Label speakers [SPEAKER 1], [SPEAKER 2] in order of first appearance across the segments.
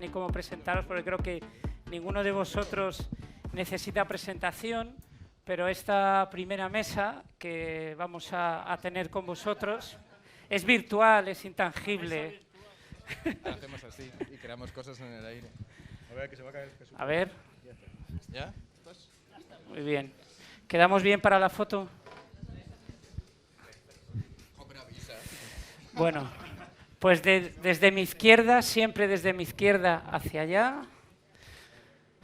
[SPEAKER 1] ni cómo presentaros, porque creo que ninguno de vosotros necesita presentación, pero esta primera mesa que vamos a tener con vosotros es virtual, es intangible.
[SPEAKER 2] Hacemos así y creamos cosas en el aire.
[SPEAKER 3] A ver, que se va a caer.
[SPEAKER 1] A ver.
[SPEAKER 2] ¿Ya?
[SPEAKER 1] Muy bien. ¿Quedamos bien para la foto? Bueno, pues desde mi izquierda, siempre desde mi izquierda hacia allá,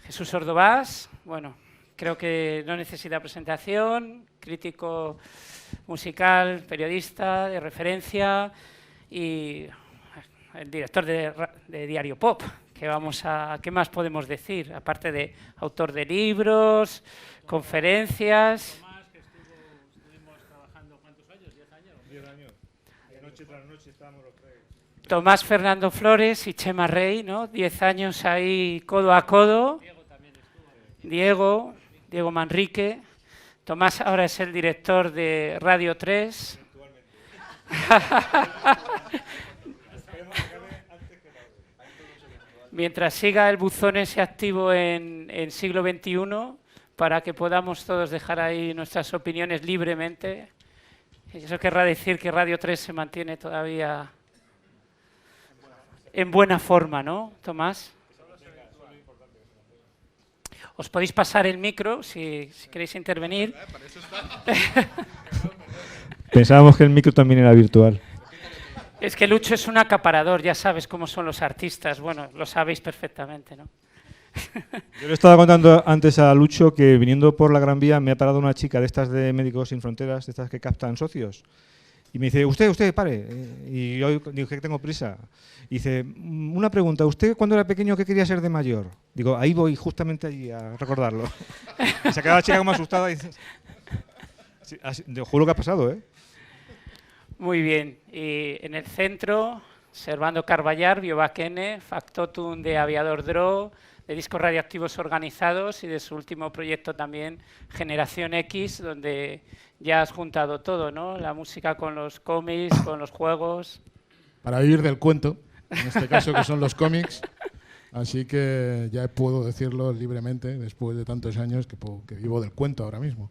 [SPEAKER 1] Jesús Ordovás. Bueno, creo que no necesita presentación, crítico musical, periodista de referencia y el director de Diario Pop. ¿Qué más podemos decir? Aparte de autor de libros, conferencias.
[SPEAKER 3] Tomás, que estuvimos trabajando, ¿cuántos años? ¿10 años? 10 años. De noche tras noche estábamos los tres.
[SPEAKER 1] Tomás Fernando Flores y Chema Rey, ¿no? 10 años ahí codo a codo.
[SPEAKER 3] Diego también estuvo.
[SPEAKER 1] Diego Manrique. Tomás ahora es el director de Radio 3. Mientras siga el buzón ese activo en siglo XXI, para que podamos todos dejar ahí nuestras opiniones libremente. Eso querrá decir que Radio 3 se mantiene todavía en buena forma, ¿no, Tomás? Os podéis pasar el micro si queréis intervenir.
[SPEAKER 3] Pensábamos que el micro también era virtual.
[SPEAKER 1] Es que Lucho es un acaparador, ya sabes cómo son los artistas. Bueno, lo sabéis perfectamente, ¿no?
[SPEAKER 3] Yo le estaba contando antes a Lucho que viniendo por la Gran Vía me ha parado una chica de estas de Médicos Sin Fronteras, de estas que captan socios. Y me dice, usted, pare. Y yo digo que tengo prisa. Y dice, una pregunta, ¿usted cuando era pequeño qué quería ser de mayor? Digo, ahí voy justamente allí a recordarlo. Y se queda la chica como asustada y dice, sí, así, te juro que ha pasado, ¿eh?
[SPEAKER 1] Muy bien. Y en el centro, Servando Carballar, Biobaquene, Factotum de Aviador Dro, de Discos Radioactivos Organizados y de su último proyecto también, Generación X, donde ya has juntado todo, ¿no? La música con los cómics, con los juegos.
[SPEAKER 4] Para vivir del cuento, en este caso que son los cómics, así que ya puedo decirlo libremente después de tantos años que vivo del cuento ahora mismo.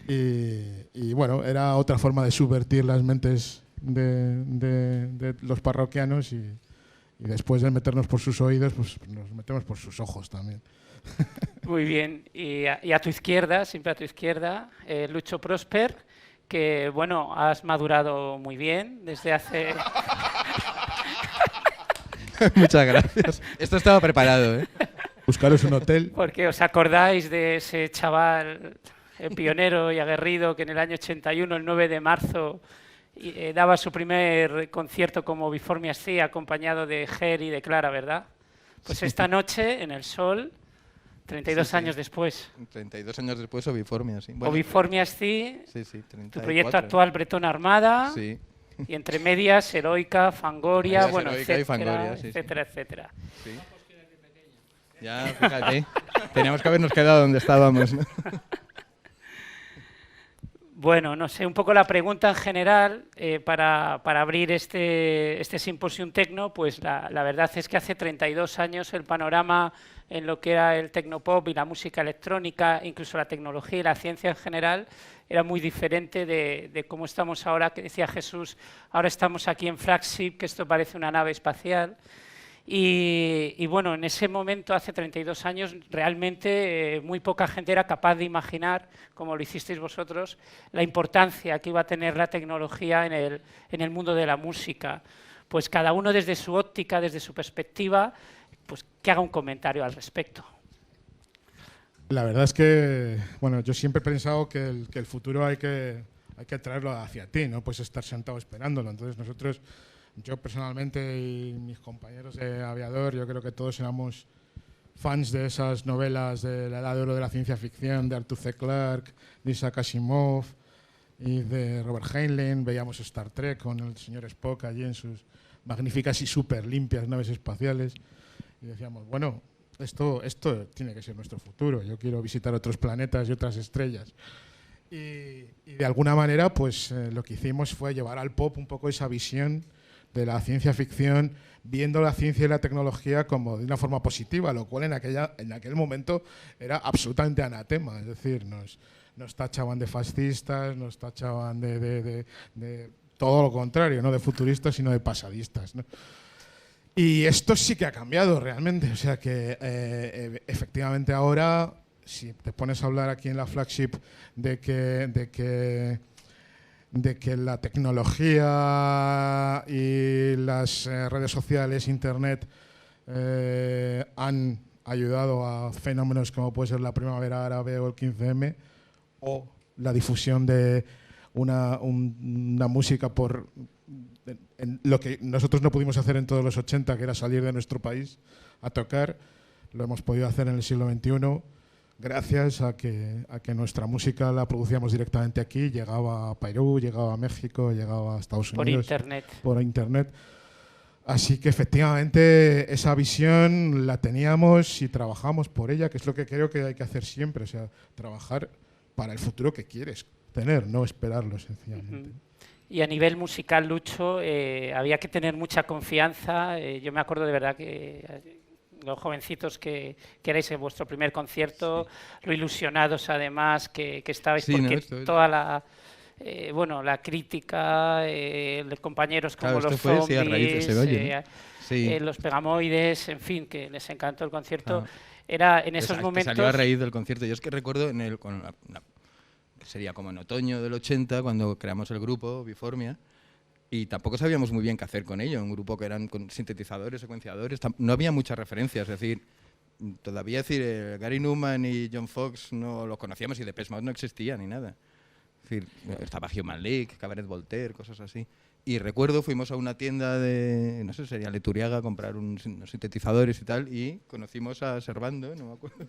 [SPEAKER 4] Y bueno, era otra forma de subvertir las mentes de los parroquianos y después de meternos por sus oídos, pues nos metemos por sus ojos también.
[SPEAKER 1] Muy bien. Y a tu izquierda, siempre a tu izquierda, Lucho Prosper, que bueno, has madurado muy bien desde hace...
[SPEAKER 2] Muchas gracias. Esto estaba preparado, ¿eh?
[SPEAKER 4] Buscaros un hotel.
[SPEAKER 1] Porque os acordáis de ese chaval pionero y aguerrido que en el año 81, el 9 de marzo, daba su primer concierto como Before Me Así, acompañado de Ger y de Clara, ¿verdad? Pues esta noche, en el Sol, 32 años después.
[SPEAKER 2] 32 años después, o Before Me Así. Bueno,
[SPEAKER 1] O Before Me Así,
[SPEAKER 2] sí, 34.
[SPEAKER 1] tu proyecto actual, Bretón Armada,
[SPEAKER 2] Sí.
[SPEAKER 1] y entre medias, Heroica, Fangoria,
[SPEAKER 2] Medias,
[SPEAKER 1] bueno,
[SPEAKER 2] Heroica y
[SPEAKER 1] etcétera,
[SPEAKER 2] Fangoria, sí,
[SPEAKER 1] etcétera, etcétera.
[SPEAKER 2] Sí. Ya, fíjate. Teníamos que habernos quedado donde estábamos, ¿no?
[SPEAKER 1] Bueno, no sé, un poco la pregunta en general para abrir este Simposium Tecno, pues la verdad es que hace 32 años el panorama en lo que era el tecnopop y la música electrónica, incluso la tecnología y la ciencia en general, era muy diferente de cómo estamos ahora, que decía Jesús, ahora estamos aquí en Flagship, que esto parece una nave espacial. Y bueno, en ese momento, hace 32 años, realmente muy poca gente era capaz de imaginar, como lo hicisteis vosotros, la importancia que iba a tener la tecnología en el mundo de la música. Pues cada uno desde su óptica, desde su perspectiva, pues que haga un comentario al respecto.
[SPEAKER 4] La verdad es que, bueno, yo siempre he pensado que el futuro hay que traerlo hacia ti, no puedes estar sentado esperándolo. Entonces nosotros... Yo personalmente y mis compañeros de Aviador, yo creo que todos éramos fans de esas novelas de la edad de oro de la ciencia ficción, de Arthur C. Clarke, de Isaac Asimov y de Robert Heinlein. Veíamos Star Trek con el señor Spock allí en sus magníficas y súper limpias naves espaciales. Y decíamos, bueno, esto tiene que ser nuestro futuro. Yo quiero visitar otros planetas y otras estrellas. Y de alguna manera, pues lo que hicimos fue llevar al pop un poco esa visión de la ciencia ficción, viendo la ciencia y la tecnología como de una forma positiva, lo cual en aquel momento era absolutamente anatema. Es decir, nos tachaban de fascistas, nos tachaban de todo lo contrario, no de futuristas, sino de pasadistas, ¿no? Y esto sí que ha cambiado realmente. O sea que efectivamente ahora, si te pones a hablar aquí en la flagship de que la tecnología y las redes sociales, internet, han ayudado a fenómenos como puede ser la primavera árabe o el 15M, o la difusión de una música en lo que nosotros no pudimos hacer en todos los 80, que era salir de nuestro país a tocar, lo hemos podido hacer en el siglo XXI gracias a que nuestra música la producíamos directamente aquí, llegaba a Perú, llegaba a México, llegaba a Estados Unidos. Por internet. Así que efectivamente esa visión la teníamos y trabajamos por ella, que es lo que creo que hay que hacer siempre, o sea, trabajar para el futuro que quieres tener, no esperarlo sencillamente.
[SPEAKER 1] Y a nivel musical, Lucho, había que tener mucha confianza. Yo me acuerdo de verdad que los jovencitos que erais en vuestro primer concierto, lo ilusionados además que estabais, porque toda la la crítica de compañeros como los Zombies, los Pegamoides, en fin, que les encantó el concierto. Era en esos momentos...
[SPEAKER 2] Salió a raíz del concierto. Yo es que recuerdo sería como en otoño del 80, cuando creamos el grupo Biformia, y tampoco sabíamos muy bien qué hacer con ello. Un grupo que eran con sintetizadores, secuenciadores, no había muchas referencias. Es decir, todavía Gary Numan y John Foxx no los conocíamos y Depeche Mode no existía ni nada. Es decir, estaba Human League, Cabaret Voltaire, cosas así. Y recuerdo, fuimos a una tienda de, no sé, sería Leturiaga, a comprar unos sintetizadores y tal, y conocimos a Servando, no me acuerdo,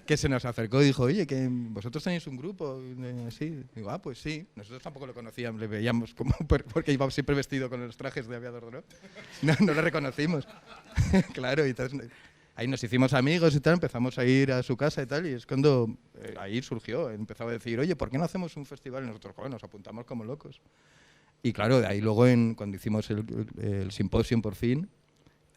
[SPEAKER 2] que se nos acercó y dijo, oye, que vosotros tenéis un grupo así. Digo, pues sí. Nosotros tampoco lo conocíamos, le veíamos como porque iba siempre vestido con los trajes de aviador, ¿no? No lo reconocimos. Claro, y entonces ahí nos hicimos amigos y tal, empezamos a ir a su casa y tal, y es cuando ahí surgió, empezaba a decir, oye, ¿por qué no hacemos un festival? Y nosotros, joder, nos apuntamos como locos. Y claro, de ahí luego cuando hicimos el Symposium por fin,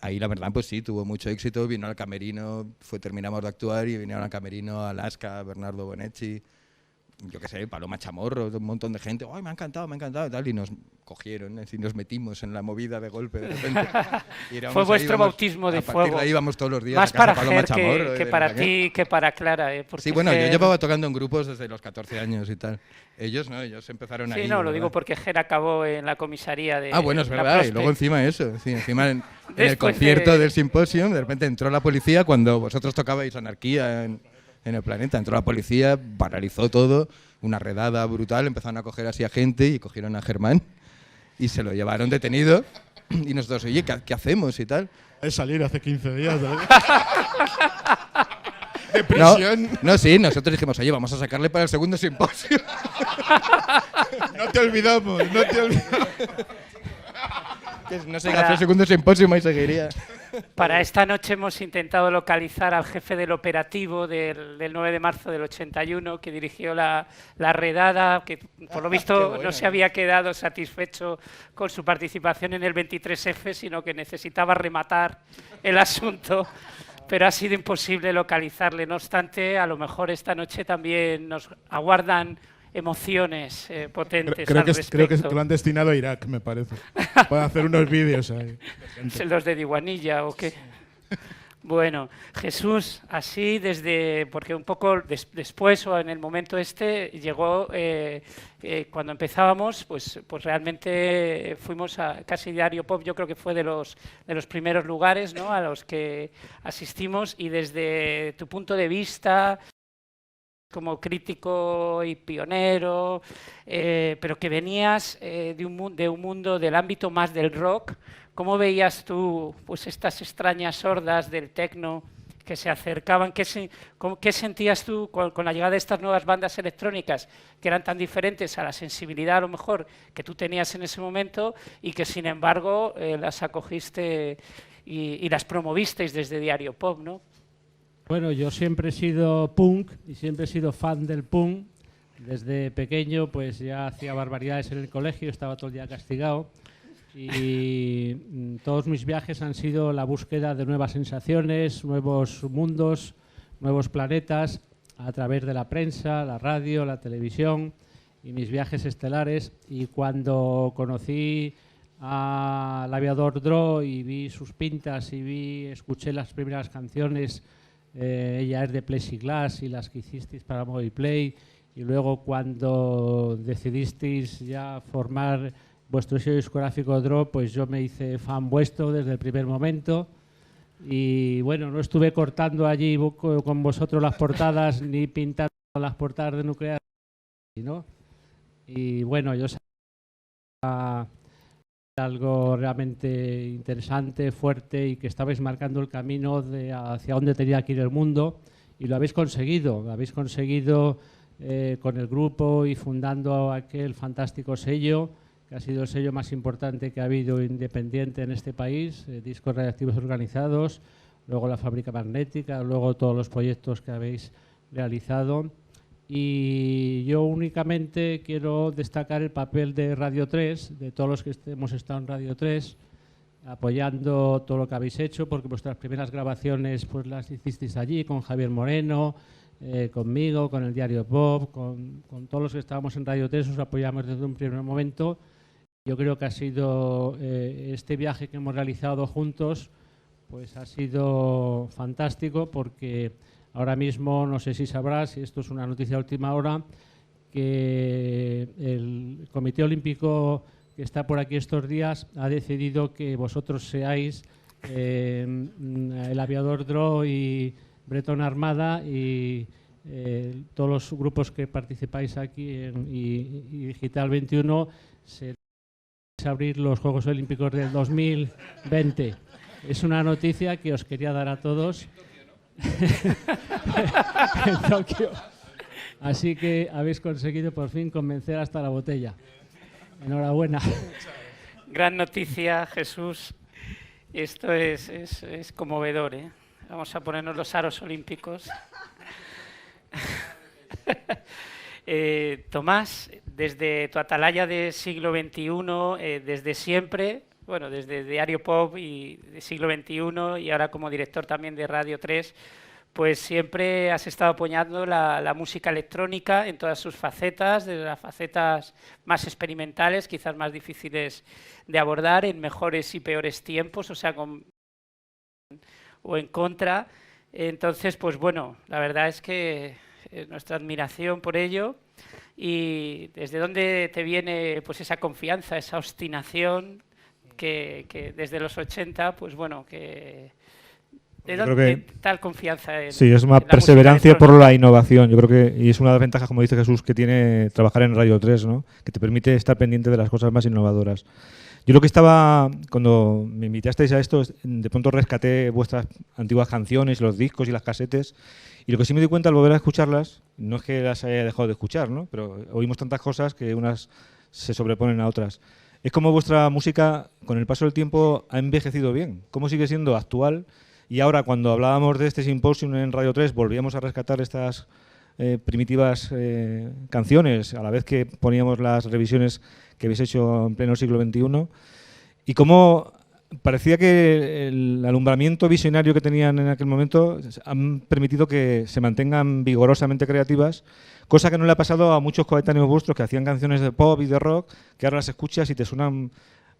[SPEAKER 2] ahí la verdad pues sí, tuvo mucho éxito, vino al camerino, terminamos de actuar y vinieron al camerino Alaska, Bernardo Bonetti, yo qué sé, Paloma Chamorro, un montón de gente, ¡ay, me ha encantado! Y tal, y nos cogieron, y nos metimos en la movida de golpe de repente.
[SPEAKER 1] Fue vuestro bautismo de fuego.
[SPEAKER 2] A partir de ahí íbamos todos los días
[SPEAKER 1] más
[SPEAKER 2] a casa
[SPEAKER 1] para
[SPEAKER 2] Paloma
[SPEAKER 1] Ger
[SPEAKER 2] Chamorro.
[SPEAKER 1] Que para ti, que para Clara.
[SPEAKER 2] Sí, bueno, yo llevaba tocando en grupos desde los 14 años y tal. Ellos no, ellos empezaron ahí.
[SPEAKER 1] Sí, no, lo digo porque Ger acabó en la comisaría de...
[SPEAKER 2] bueno, es verdad, y luego encima eso, sí, encima en el concierto del Symposium, de repente entró la policía cuando vosotros tocabais Anarquía en el Planeta, entró la policía, paralizó todo, una redada brutal, empezaron a coger así a gente y cogieron a Germán y se lo llevaron detenido y nosotros, oye, ¿qué hacemos y tal?
[SPEAKER 4] Es salir hace 15 días de prisión.
[SPEAKER 2] No, sí, nosotros dijimos, oye, vamos a sacarle para el segundo simposio.
[SPEAKER 4] No te olvidamos.
[SPEAKER 2] Que no sé, hace el segundo simposio y seguiría.
[SPEAKER 1] Para esta noche hemos intentado localizar al jefe del operativo del 9 de marzo del 81, que dirigió la redada, que por lo visto no se había quedado satisfecho con su participación en el 23F, sino que necesitaba rematar el asunto, pero ha sido imposible localizarle. No obstante, a lo mejor esta noche también nos aguardan emociones potentes
[SPEAKER 4] creo
[SPEAKER 1] respecto.
[SPEAKER 4] que lo han destinado a Irak, me parece, para hacer unos vídeos ahí.
[SPEAKER 1] ¿Los de Diwanilla o qué? Bueno, Jesús, así porque un poco después o en el momento llegó, cuando empezábamos, pues realmente fuimos a casi Diario Pop, yo creo que fue de los primeros lugares, ¿no?, a los que asistimos, y desde tu punto de vista como crítico y pionero, pero que venías de un mundo del ámbito más del rock, ¿cómo veías tú pues estas extrañas hordas del techno que se acercaban? ¿Qué sentías tú con la llegada de estas nuevas bandas electrónicas que eran tan diferentes a la sensibilidad a lo mejor que tú tenías en ese momento y que sin embargo las acogiste y las promovisteis desde Diario Pop, ¿no?
[SPEAKER 5] Bueno, yo siempre he sido punk y siempre he sido fan del punk. Desde pequeño pues ya hacía barbaridades en el colegio, estaba todo el día castigado. y todos mis viajes han sido la búsqueda de nuevas sensaciones, nuevos mundos, nuevos planetas, a través de la prensa, la radio, la televisión y mis viajes estelares. Y cuando conocí al aviador Dro y vi sus pintas y escuché las primeras canciones, ella es de Plexiglas y las que hicisteis para Moviplay, y luego cuando decidisteis ya formar vuestro sello discográfico Dro, pues yo me hice fan vuestro desde el primer momento. Y bueno, no estuve cortando allí con vosotros las portadas ni pintando las portadas de Nuclear, ¿no? Y bueno, yo sabía algo realmente interesante, fuerte, y que estabais marcando el camino hacia dónde tenía que ir el mundo, y lo habéis conseguido. Lo habéis conseguido con el grupo y fundando aquel fantástico sello, que ha sido el sello más importante que ha habido independiente en este país, Discos Radiactivos Organizados, luego la Fábrica Magnética, luego todos los proyectos que habéis realizado. Y yo únicamente quiero destacar el papel de Radio 3, de todos los que hemos estado en Radio 3, apoyando todo lo que habéis hecho, porque vuestras primeras grabaciones pues las hicisteis allí con Javier Moreno, conmigo, con el Diario Pop, con todos los que estábamos en Radio 3, os apoyamos desde un primer momento. Yo creo que ha sido este viaje que hemos realizado juntos, pues ha sido fantástico, porque ahora mismo, no sé si sabrás, y esto es una noticia de última hora, que el Comité Olímpico que está por aquí estos días ha decidido que vosotros seáis el aviador Dro y Bretón Armada y todos los grupos que participáis aquí y Digital 21 se abrir los Juegos Olímpicos del 2020. Es una noticia que os quería dar a todos. En Tokio. Así que habéis conseguido por fin convencer hasta la botella. Enhorabuena.
[SPEAKER 1] Gran noticia, Jesús. Esto es conmovedor, ¿eh? Vamos a ponernos los aros olímpicos. Tomás, desde tu atalaya de siglo XXI, desde siempre, bueno, desde Diario Pop y de siglo XXI y ahora como director también de Radio 3, pues siempre has estado apoyando la música electrónica en todas sus facetas, desde las facetas más experimentales, quizás más difíciles de abordar, en mejores y peores tiempos, o sea, o en contra. Entonces, pues bueno, la verdad es que nuestra admiración por ello. Y desde dónde te viene pues esa confianza, esa obstinación que desde los 80, pues bueno, que ¿de dónde tal confianza?
[SPEAKER 3] Sí, es una perseverancia por la innovación. Yo creo que, y es una de las ventajas, como dice Jesús, que tiene trabajar en Radio 3, ¿no? Que te permite estar pendiente de las cosas más innovadoras. Yo lo que estaba, cuando me invitasteis a esto, de pronto rescaté vuestras antiguas canciones, los discos y las casetes, y lo que sí me di cuenta al volver a escucharlas, no es que las haya dejado de escuchar, ¿no? Pero oímos tantas cosas que unas se sobreponen a otras. Es como vuestra música, con el paso del tiempo, ha envejecido bien, cómo sigue siendo actual. Y ahora, cuando hablábamos de este simposio en Radio 3, volvíamos a rescatar estas primitivas canciones, a la vez que poníamos las revisiones que habéis hecho en pleno siglo XXI, y cómo parecía que el alumbramiento visionario que tenían en aquel momento han permitido que se mantengan vigorosamente creativas, cosa que no le ha pasado a muchos coetáneos vuestros que hacían canciones de pop y de rock, que ahora las escuchas y te suenan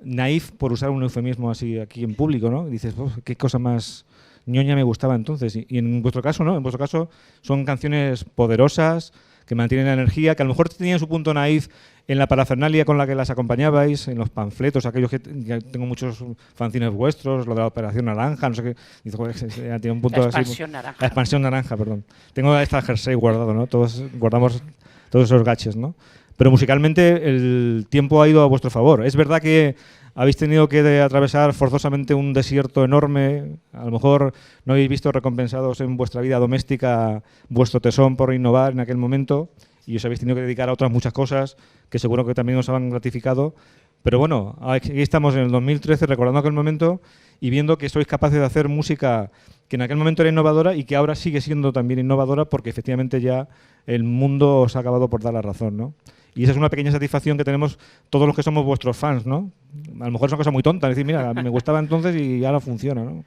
[SPEAKER 3] naif, por usar un eufemismo así aquí en público, ¿no? Y dices, qué cosa más ñoña me gustaba entonces. Y en vuestro caso, ¿no? En vuestro caso son canciones poderosas, que mantienen la energía, que a lo mejor tenían su punto naif en la parafernalia con la que las acompañabais, en los panfletos, aquellos que ya tengo muchos fanzines vuestros, lo de la Operación Naranja, no sé qué, dice, joder, tiene un punto
[SPEAKER 1] la expansión naranja.
[SPEAKER 3] La expansión naranja, perdón. Tengo esta jersey guardado, ¿no? Todos guardamos todos esos gaches, ¿no? Pero musicalmente el tiempo ha ido a vuestro favor. Es verdad que habéis tenido que atravesar forzosamente un desierto enorme. A lo mejor no habéis visto recompensados en vuestra vida doméstica vuestro tesón por innovar en aquel momento y os habéis tenido que dedicar a otras muchas cosas que seguro que también os han gratificado. Pero bueno, aquí estamos en el 2013 recordando aquel momento y viendo que sois capaces de hacer música que en aquel momento era innovadora y que ahora sigue siendo también innovadora porque efectivamente ya el mundo os ha acabado por dar la razón, ¿no? Y esa es una pequeña satisfacción que tenemos todos los que somos vuestros fans, ¿no? A lo mejor es una cosa muy tonta, decir, mira, me gustaba entonces y ahora funciona, ¿no?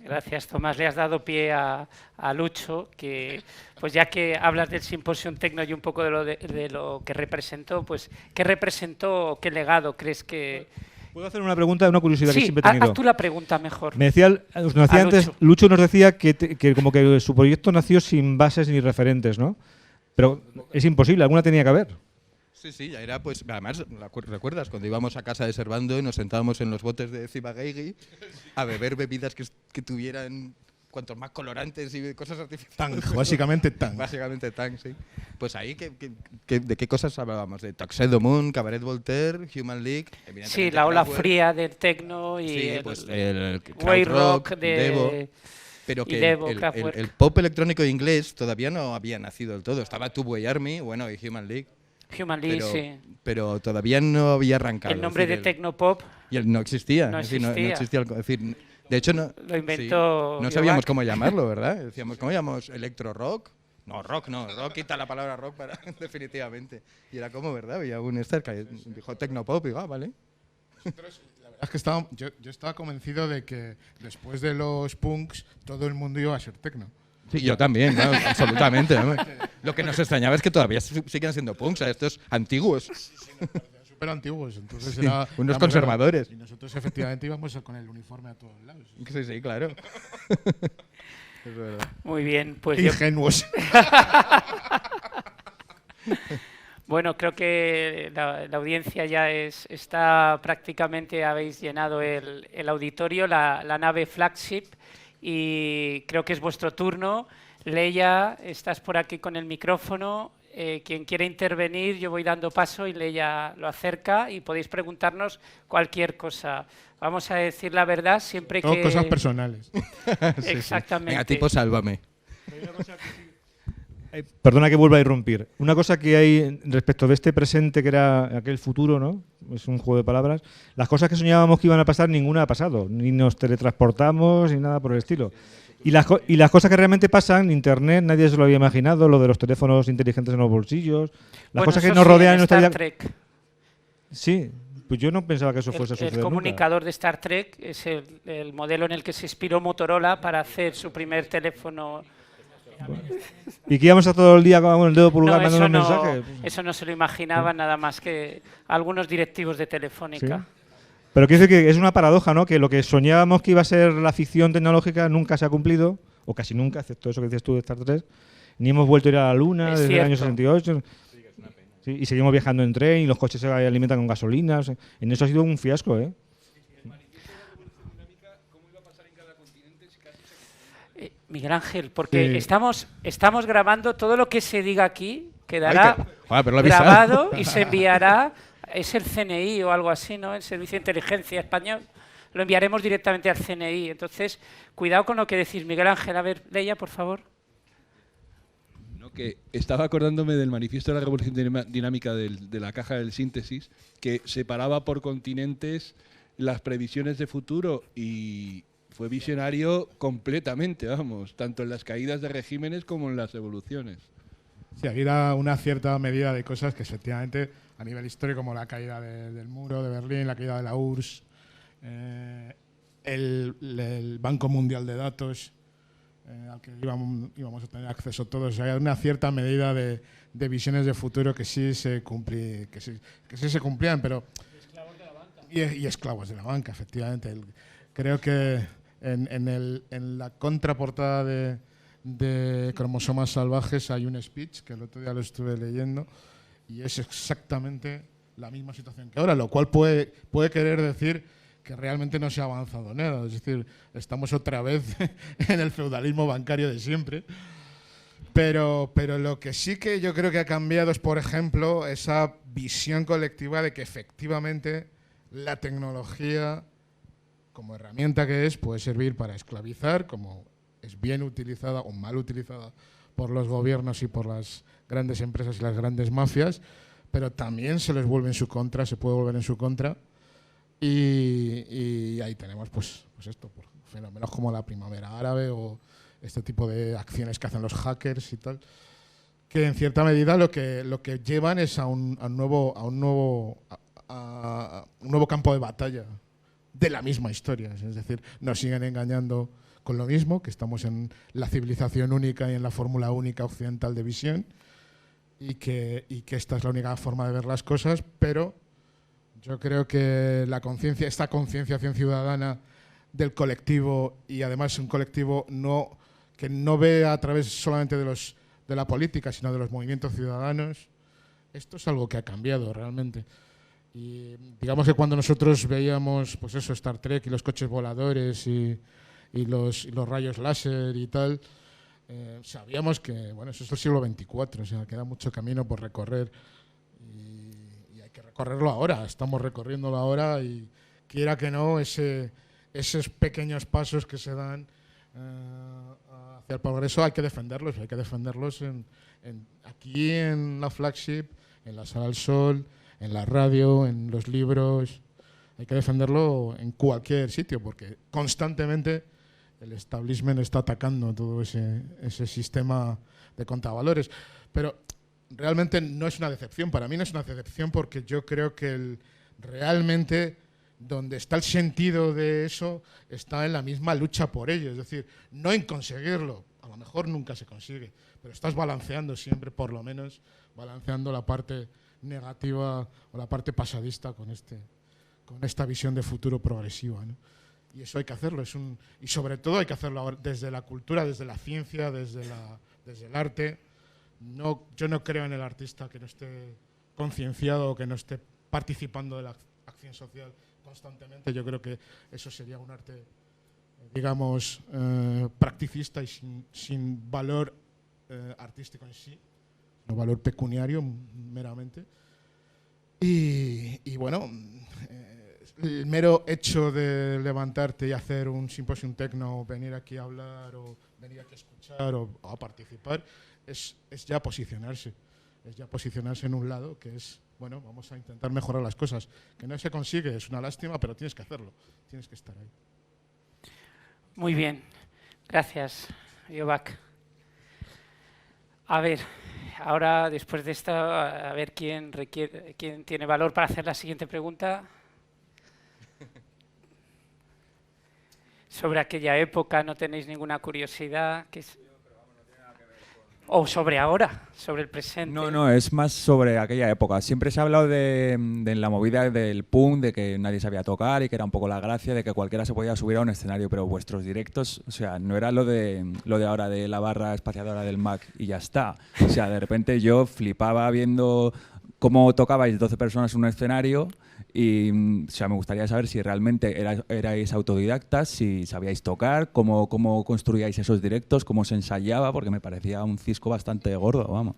[SPEAKER 1] Gracias, Tomás. Le has dado pie a Lucho, que pues ya que hablas del Symposium Tecno y un poco de lo que representó, pues ¿qué representó o qué legado crees que...?
[SPEAKER 3] ¿Puedo hacer una pregunta, una curiosidad que
[SPEAKER 1] Sí,
[SPEAKER 3] siempre he tenido?
[SPEAKER 1] haz tú la pregunta mejor.
[SPEAKER 3] Me decía, nos decía antes,
[SPEAKER 1] Lucho.
[SPEAKER 3] Lucho nos decía que como que su proyecto nació sin bases ni referentes, ¿no? Pero es imposible, alguna tenía que haber.
[SPEAKER 2] Sí, sí, ya era pues. Además, ¿recuerdas cuando íbamos a casa de Servando y nos sentábamos en los botes de Cibageigui a beber bebidas que tuvieran cuantos más colorantes y cosas artificiales?
[SPEAKER 4] Tang, básicamente Tang.
[SPEAKER 2] Básicamente Tang, sí. Pues ahí, ¿de qué cosas hablábamos? De Tuxedo Moon, Cabaret Voltaire, Human League.
[SPEAKER 1] Sí, la ola fría del tecno y
[SPEAKER 2] sí,
[SPEAKER 1] el,
[SPEAKER 2] pues el
[SPEAKER 1] Way
[SPEAKER 2] krautrock,
[SPEAKER 1] Rock
[SPEAKER 2] Devo.
[SPEAKER 1] de...
[SPEAKER 2] Pero
[SPEAKER 1] y
[SPEAKER 2] que
[SPEAKER 1] Devo, Kraftwerk.
[SPEAKER 2] el pop electrónico inglés todavía no había nacido del todo. Estaba Tubeway Army, bueno, y Human League.
[SPEAKER 1] Human League,
[SPEAKER 2] Pero,
[SPEAKER 1] sí.
[SPEAKER 2] pero todavía no había arrancado.
[SPEAKER 1] El nombre
[SPEAKER 2] es decir,
[SPEAKER 1] de Tecnopop
[SPEAKER 2] y no existía.
[SPEAKER 1] no
[SPEAKER 2] es decir, no
[SPEAKER 1] existía.
[SPEAKER 2] existía. Es decir, de hecho, no,
[SPEAKER 1] lo inventó...
[SPEAKER 2] no sabíamos cómo llamarlo, ¿verdad? Decíamos, ¿cómo llamamos? ¿Electro rock? No, rock no. Rock quita la palabra rock para, definitivamente. Y era como, ¿verdad? Había un cerca y dijo Tecnopop y digo, vale.
[SPEAKER 4] La verdad es que yo estaba convencido de que después de los punks todo el mundo iba a ser tecno.
[SPEAKER 2] Sí, yo también, ¿no? Absolutamente. ¿no? Lo que nos extrañaba es que todavía siguen siendo punks, estos antiguos.
[SPEAKER 4] Súper antiguos, entonces
[SPEAKER 2] Sí,
[SPEAKER 4] era...
[SPEAKER 2] unos
[SPEAKER 4] era
[SPEAKER 2] conservadores.
[SPEAKER 4] Y nosotros efectivamente íbamos con el uniforme a todos lados.
[SPEAKER 2] Sí, sí, claro. Es verdad.
[SPEAKER 1] Muy bien, pues yo...
[SPEAKER 4] Ingenuos.
[SPEAKER 1] Bueno, creo que la audiencia ya está prácticamente, habéis llenado el auditorio, la nave flagship, y creo que es vuestro turno. Leia, estás por aquí con el micrófono. Quien quiera intervenir, yo voy dando paso y Leia lo acerca y podéis preguntarnos cualquier cosa. Vamos a decir la verdad siempre
[SPEAKER 4] Todo
[SPEAKER 1] que...
[SPEAKER 4] cosas personales.
[SPEAKER 2] Sí,
[SPEAKER 1] Exactamente.
[SPEAKER 2] sí. Venga, tipo, sálvame.
[SPEAKER 3] Perdona que vuelva a irrumpir. Una cosa que hay respecto de este presente que era aquel futuro, ¿no? Es un juego de palabras. Las cosas que soñábamos que iban a pasar, ninguna ha pasado. Ni nos teletransportamos, ni nada por el estilo. Y las cosas que realmente pasan, Internet, nadie se lo había imaginado, lo de los teléfonos inteligentes en los bolsillos, las
[SPEAKER 1] Bueno,
[SPEAKER 3] cosas que
[SPEAKER 1] eso
[SPEAKER 3] nos
[SPEAKER 1] sí,
[SPEAKER 3] rodean
[SPEAKER 1] en
[SPEAKER 3] en nuestra
[SPEAKER 1] Star
[SPEAKER 3] vida.
[SPEAKER 1] Trek.
[SPEAKER 3] Sí, pues yo no pensaba que eso fuese a suceder
[SPEAKER 1] El
[SPEAKER 3] nunca.
[SPEAKER 1] comunicador de Star Trek es el modelo en el que se inspiró Motorola para hacer su primer teléfono.
[SPEAKER 3] Y que íbamos a todo el día con el dedo pulgar mandando unos mensajes.
[SPEAKER 1] Eso no se lo imaginaba nada más que algunos directivos de Telefónica.
[SPEAKER 3] Sí. Pero quiero decir que es una paradoja, ¿no? Que lo que soñábamos que iba a ser la ficción tecnológica nunca se ha cumplido, o casi nunca, excepto eso que dices tú de Star Trek. Ni hemos vuelto a ir a la Luna
[SPEAKER 1] Es
[SPEAKER 3] desde el año
[SPEAKER 1] cierto.
[SPEAKER 3] 68. Sí, y seguimos viajando en tren y los coches se alimentan con gasolina. O sea, en eso ha sido un fiasco, ¿eh?
[SPEAKER 1] Miguel Ángel, porque
[SPEAKER 4] Sí.
[SPEAKER 1] estamos grabando todo lo que se diga aquí, quedará
[SPEAKER 2] Pero lo he avisado.
[SPEAKER 1] grabado y se enviará, es el CNI o algo así, ¿no? El Servicio de Inteligencia Español. Lo enviaremos directamente al CNI. Entonces, cuidado con lo que decís, Miguel Ángel. A ver, Leia, por favor.
[SPEAKER 6] No, que estaba acordándome del manifiesto de la revolución dinámica de la caja del síntesis, que separaba por continentes las previsiones de futuro y fue visionario completamente, vamos, tanto en las caídas de regímenes como en las evoluciones.
[SPEAKER 4] Sí, había una cierta medida de cosas que efectivamente a nivel histórico, como la caída del muro de Berlín, la caída de la URSS, el Banco Mundial de Datos, al que íbamos a tener acceso todos. Hay una cierta medida de visiones de futuro que sí se cumplían, pero... Y esclavos de la banca, efectivamente. Creo que en la contraportada de Cromosomas Salvajes hay un speech, que el otro día lo estuve leyendo, y es exactamente la misma situación que ahora, lo cual puede querer decir que realmente no se ha avanzado nada. Es decir, estamos otra vez en el feudalismo bancario de siempre. Pero lo que sí que yo creo que ha cambiado es, por ejemplo, esa visión colectiva de que efectivamente la tecnología, como herramienta que es, puede servir para esclavizar, como es bien utilizada o mal utilizada por los gobiernos y por las grandes empresas y las grandes mafias, pero también se les vuelve en su contra, se puede volver en su contra. Y ahí tenemos pues esto, por fenómenos como la primavera árabe o este tipo de acciones que hacen los hackers y tal, que en cierta medida lo que llevan es a un nuevo campo de batalla de la misma historia. Es decir, nos siguen engañando con lo mismo, que estamos en la civilización única y en la fórmula única occidental de visión, y que esta es la única forma de ver las cosas, pero yo creo que esta concienciación ciudadana del colectivo, y además un colectivo que no ve a través solamente de la política, sino de los movimientos ciudadanos, esto es algo que ha cambiado realmente. Y digamos que cuando nosotros veíamos pues eso, Star Trek y los coches voladores y los rayos láser y tal, sabíamos que bueno, eso es el siglo XXIV, o sea, queda mucho camino por recorrer y hay que recorrerlo ahora, estamos recorriéndolo ahora, y quiera que no, esos pequeños pasos que se dan hacia el progreso hay que defenderlos aquí en la flagship, en la Sala del Sol, en la radio, en los libros. Hay que defenderlo en cualquier sitio, porque constantemente el establishment está atacando todo ese sistema de contravalores. Pero realmente no es una decepción, para mí no es una decepción, porque yo creo que realmente donde está el sentido de eso está en la misma lucha por ello, es decir, no en conseguirlo, a lo mejor nunca se consigue, pero estás balanceando siempre, por lo menos, balanceando la parte negativa o la parte pasadista con esta visión de futuro progresiva, ¿no? Y eso hay que hacerlo, y sobre todo hay que hacerlo desde la cultura, desde la ciencia, desde el arte. Yo no creo en el artista que no esté concienciado o que no esté participando de la acción social constantemente. Yo creo que eso sería un arte, digamos, practicista y sin valor artístico en sí, no valor pecuniario meramente. Y bueno, el mero hecho de levantarte y hacer un simposium techno, venir aquí a hablar o venir aquí a escuchar o a participar, es ya posicionarse. Es ya posicionarse en un lado que es, bueno, vamos a intentar mejorar las cosas. Que no se consigue, es una lástima, pero tienes que hacerlo, tienes que estar ahí.
[SPEAKER 1] Muy bien, gracias, Iobac. A ver, ahora después de esto, a ver quién tiene valor para hacer la siguiente pregunta. Sobre aquella época, ¿no tenéis ninguna curiosidad? O sobre ahora, sobre el presente.
[SPEAKER 7] No, es más sobre aquella época. Siempre se ha hablado de la movida del punk, de que nadie sabía tocar y que era un poco la gracia de que cualquiera se podía subir a un escenario, pero vuestros directos, o sea, no era lo de ahora de la barra espaciadora del Mac y ya está. O sea, de repente yo flipaba viendo cómo tocabais 12 personas en un escenario y, o sea, me gustaría saber si realmente erais autodidactas, si sabíais tocar, cómo construíais esos directos, cómo se ensayaba, porque me parecía un cisco bastante gordo, vamos.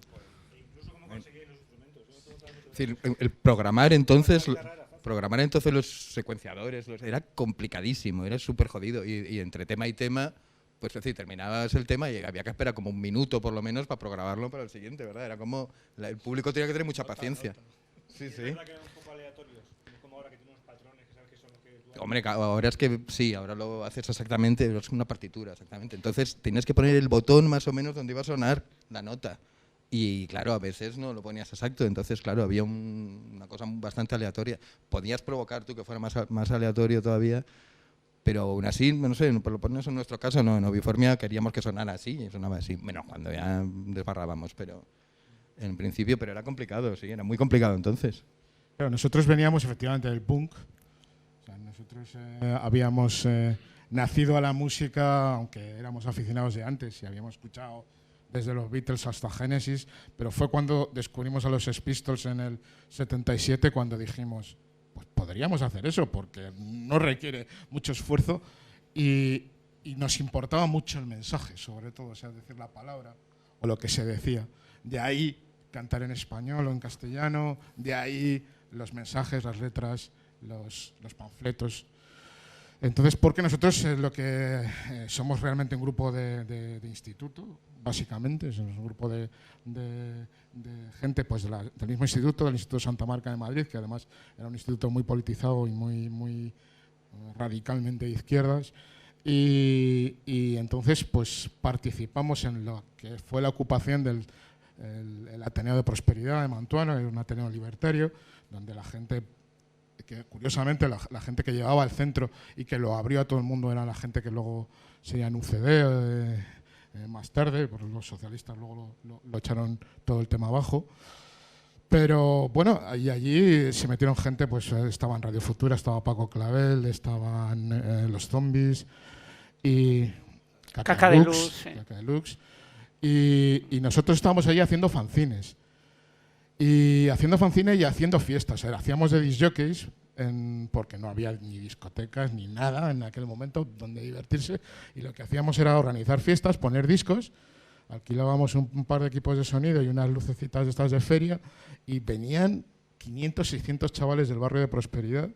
[SPEAKER 2] Es decir, el programar entonces los secuenciadores era complicadísimo, era súper jodido, y entre tema y tema, pues es decir, terminabas el tema y había que esperar como un minuto por lo menos para programarlo para el siguiente, ¿verdad? Era como, el público tenía que tener mucha paciencia. Sí, sí. Hombre, ahora es que sí, ahora lo haces exactamente, es una partitura, exactamente. Entonces tienes que poner el botón más o menos donde iba a sonar la nota. Y claro, a veces no lo ponías exacto, entonces claro, había una cosa bastante aleatoria. Podías provocar tú que fuera más aleatorio todavía, pero aún así, no sé, por lo menos en nuestro caso, no, en Obiformia queríamos que sonara así, y sonaba así, menos cuando ya desbarrábamos, pero en principio, pero era complicado, sí, era muy complicado entonces.
[SPEAKER 4] Claro, nosotros veníamos efectivamente del punk. Nosotros habíamos nacido a la música, aunque éramos aficionados de antes y habíamos escuchado desde los Beatles hasta Genesis, pero fue cuando descubrimos a los Sex Pistols en el 77 cuando dijimos, pues podríamos hacer eso porque no requiere mucho esfuerzo y nos importaba mucho el mensaje, sobre todo, o sea, decir la palabra o lo que se decía. De ahí cantar en español o en castellano, de ahí los mensajes, las letras, los panfletos. Entonces, porque nosotros lo que somos realmente un grupo de instituto, básicamente, somos un grupo de gente pues del mismo instituto, del Instituto Santa Marca de Madrid, que además era un instituto muy politizado y muy radicalmente de izquierdas, y entonces pues participamos en lo que fue la ocupación del el Ateneo de Prosperidad de Mantuano, era un Ateneo libertario, donde la gente, que curiosamente la gente que llevaba el centro y que lo abrió a todo el mundo era la gente que luego sería en UCD más tarde, porque los socialistas luego lo echaron todo el tema abajo. Pero bueno, allí se metieron gente, pues estaban Radio Futura, estaba Paco Clavel, estaban Los Zombies y
[SPEAKER 1] Caca Deluxe,
[SPEAKER 4] Caca Deluxe. Y nosotros estábamos allí haciendo fanzines. Y haciendo fanzines y haciendo fiestas. Hacíamos de disc jockeys, porque no había ni discotecas ni nada en aquel momento donde divertirse. Y lo que hacíamos era organizar fiestas, poner discos. Alquilábamos un par de equipos de sonido y unas lucecitas de estas de feria y venían 500, 600 chavales del barrio de Prosperidad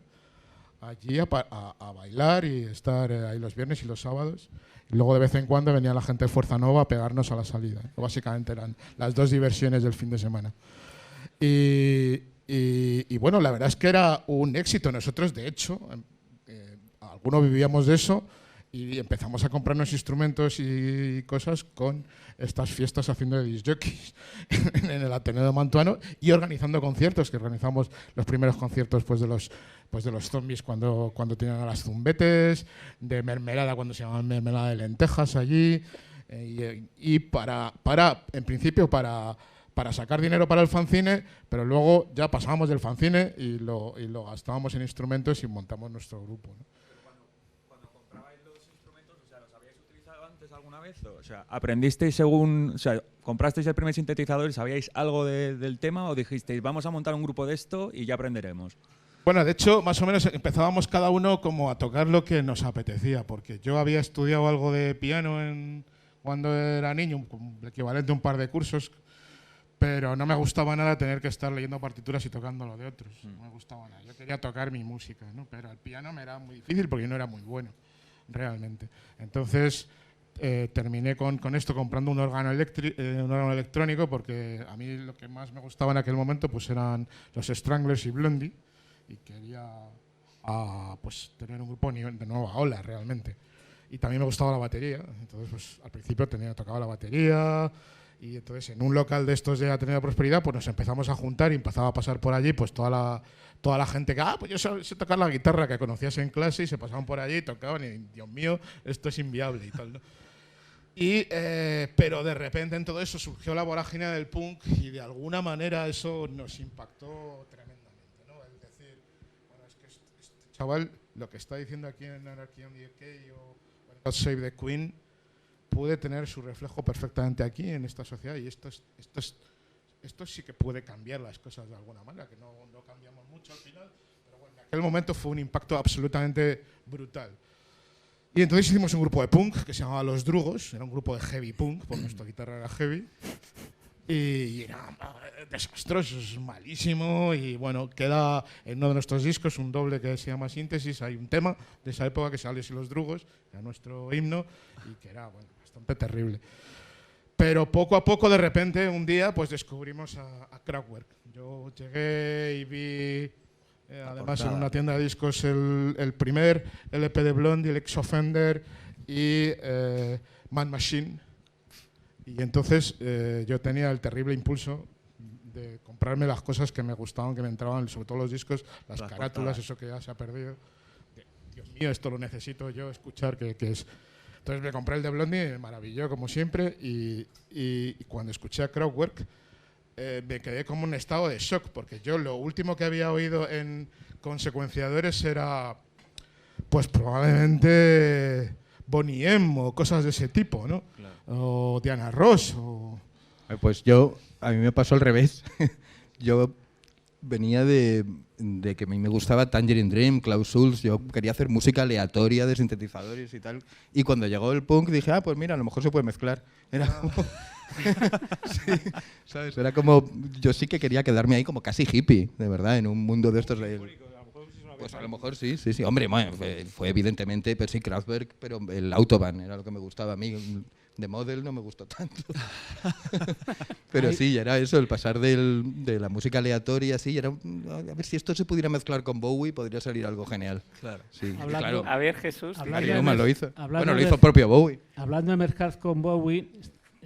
[SPEAKER 4] allí a bailar y estar ahí los viernes y los sábados. Y luego de vez en cuando venía la gente de Fuerza Nova a pegarnos a la salida. Básicamente eran las dos diversiones del fin de semana. Y bueno, la verdad es que era un éxito. Nosotros, de hecho, algunos vivíamos de eso. Y empezamos a comprarnos instrumentos y cosas con estas fiestas haciendo de disc jockeys en el Ateneo de Mantuano y organizando conciertos, que organizamos los primeros conciertos pues de los Zombies cuando tenían a las zumbetes, de mermelada cuando se llamaban mermelada de lentejas allí, y en principio para sacar dinero para el fanzine, pero luego ya pasábamos del fanzine y lo gastábamos en instrumentos y montamos nuestro grupo, ¿no?
[SPEAKER 7] ¿Alguna vez? O sea, ¿aprendisteis o sea, comprasteis el primer sintetizador y sabíais algo del tema o dijisteis, vamos a montar un grupo de esto y ya aprenderemos?
[SPEAKER 4] Bueno, de hecho, más o menos empezábamos cada uno como a tocar lo que nos apetecía, porque yo había estudiado algo de piano cuando era niño, el equivalente a un par de cursos, pero no me gustaba nada tener que estar leyendo partituras y tocando lo de otros. No me gustaba nada. Yo quería tocar mi música, ¿no? Pero el piano me era muy difícil porque yo no era muy bueno, realmente. Entonces terminé con esto comprando un órgano electrónico, porque a mí lo que más me gustaba en aquel momento pues eran los Stranglers y Blondie, y quería pues tener un grupo de nueva ola realmente. Y también me gustaba la batería, entonces pues al principio tocaba la batería, y entonces en un local de estos de Ateneo de Prosperidad pues nos empezamos a juntar y empezaba a pasar por allí pues toda la gente que, pues yo sé tocar la guitarra, que conocías en clase, y se pasaban por allí y tocaban y, Dios mío, esto es inviable y tal, ¿no? Pero de repente en todo eso surgió la vorágine del punk y de alguna manera eso nos impactó tremendamente, ¿no? Es decir, bueno, es que este chaval, lo que está diciendo aquí en Anarchy on the UK o God Save the Queen, puede tener su reflejo perfectamente aquí en esta sociedad, y esto sí que puede cambiar las cosas de alguna manera, que no cambiamos mucho al final, pero bueno, en aquel momento fue un impacto absolutamente brutal. Y entonces hicimos un grupo de punk que se llamaba Los Drugos, era un grupo de heavy punk, porque nuestra guitarra era heavy, y era desastroso, es malísimo, y bueno, queda en uno de nuestros discos un doble que se llama Síntesis, hay un tema de esa época que sale y Los Drugos, que era nuestro himno, y que era bastante terrible. Pero poco a poco, de repente, un día, pues descubrimos a Kraftwerk. Yo llegué y vi, además en una tienda de discos, el primer LP de Blondie, el Ex-Offender y Man Machine. Y entonces yo tenía el terrible impulso de comprarme las cosas que me gustaban, que me entraban, sobre todo los discos, las carátulas, eso que ya se ha perdido. Dios mío, esto lo necesito yo escuchar, que es... Entonces me compré el de Blondie, me maravilló como siempre, y cuando escuché a Kraftwerk me quedé como en un estado de shock, porque yo lo último que había oído con secuenciadores era pues probablemente Boney M o cosas de ese tipo, ¿no? Claro. O Diana Ross.
[SPEAKER 2] Pues a mí me pasó al revés. Yo venía de que a mí me gustaba Tangerine Dream, Klaus Schulze, yo quería hacer música aleatoria de sintetizadores y tal. Y cuando llegó el punk dije, pues mira, a lo mejor se puede mezclar. Era como... sí, ¿sabes? Era como... Yo sí que quería quedarme ahí como casi hippie, de verdad, en un mundo de estos... Pues a lo mejor sí. Hombre, bueno, fue evidentemente Percy Kraftwerk, pero el Autobahn era lo que me gustaba a mí. The Model no me gustó tanto. Pero sí, era eso, el pasar de la música aleatoria, así, era, a ver si esto se pudiera mezclar con Bowie, podría salir algo genial. Claro. Sí, claro.
[SPEAKER 1] A ver, Jesús.
[SPEAKER 2] Lo hizo propio Bowie.
[SPEAKER 5] Hablando de mezclar con Bowie,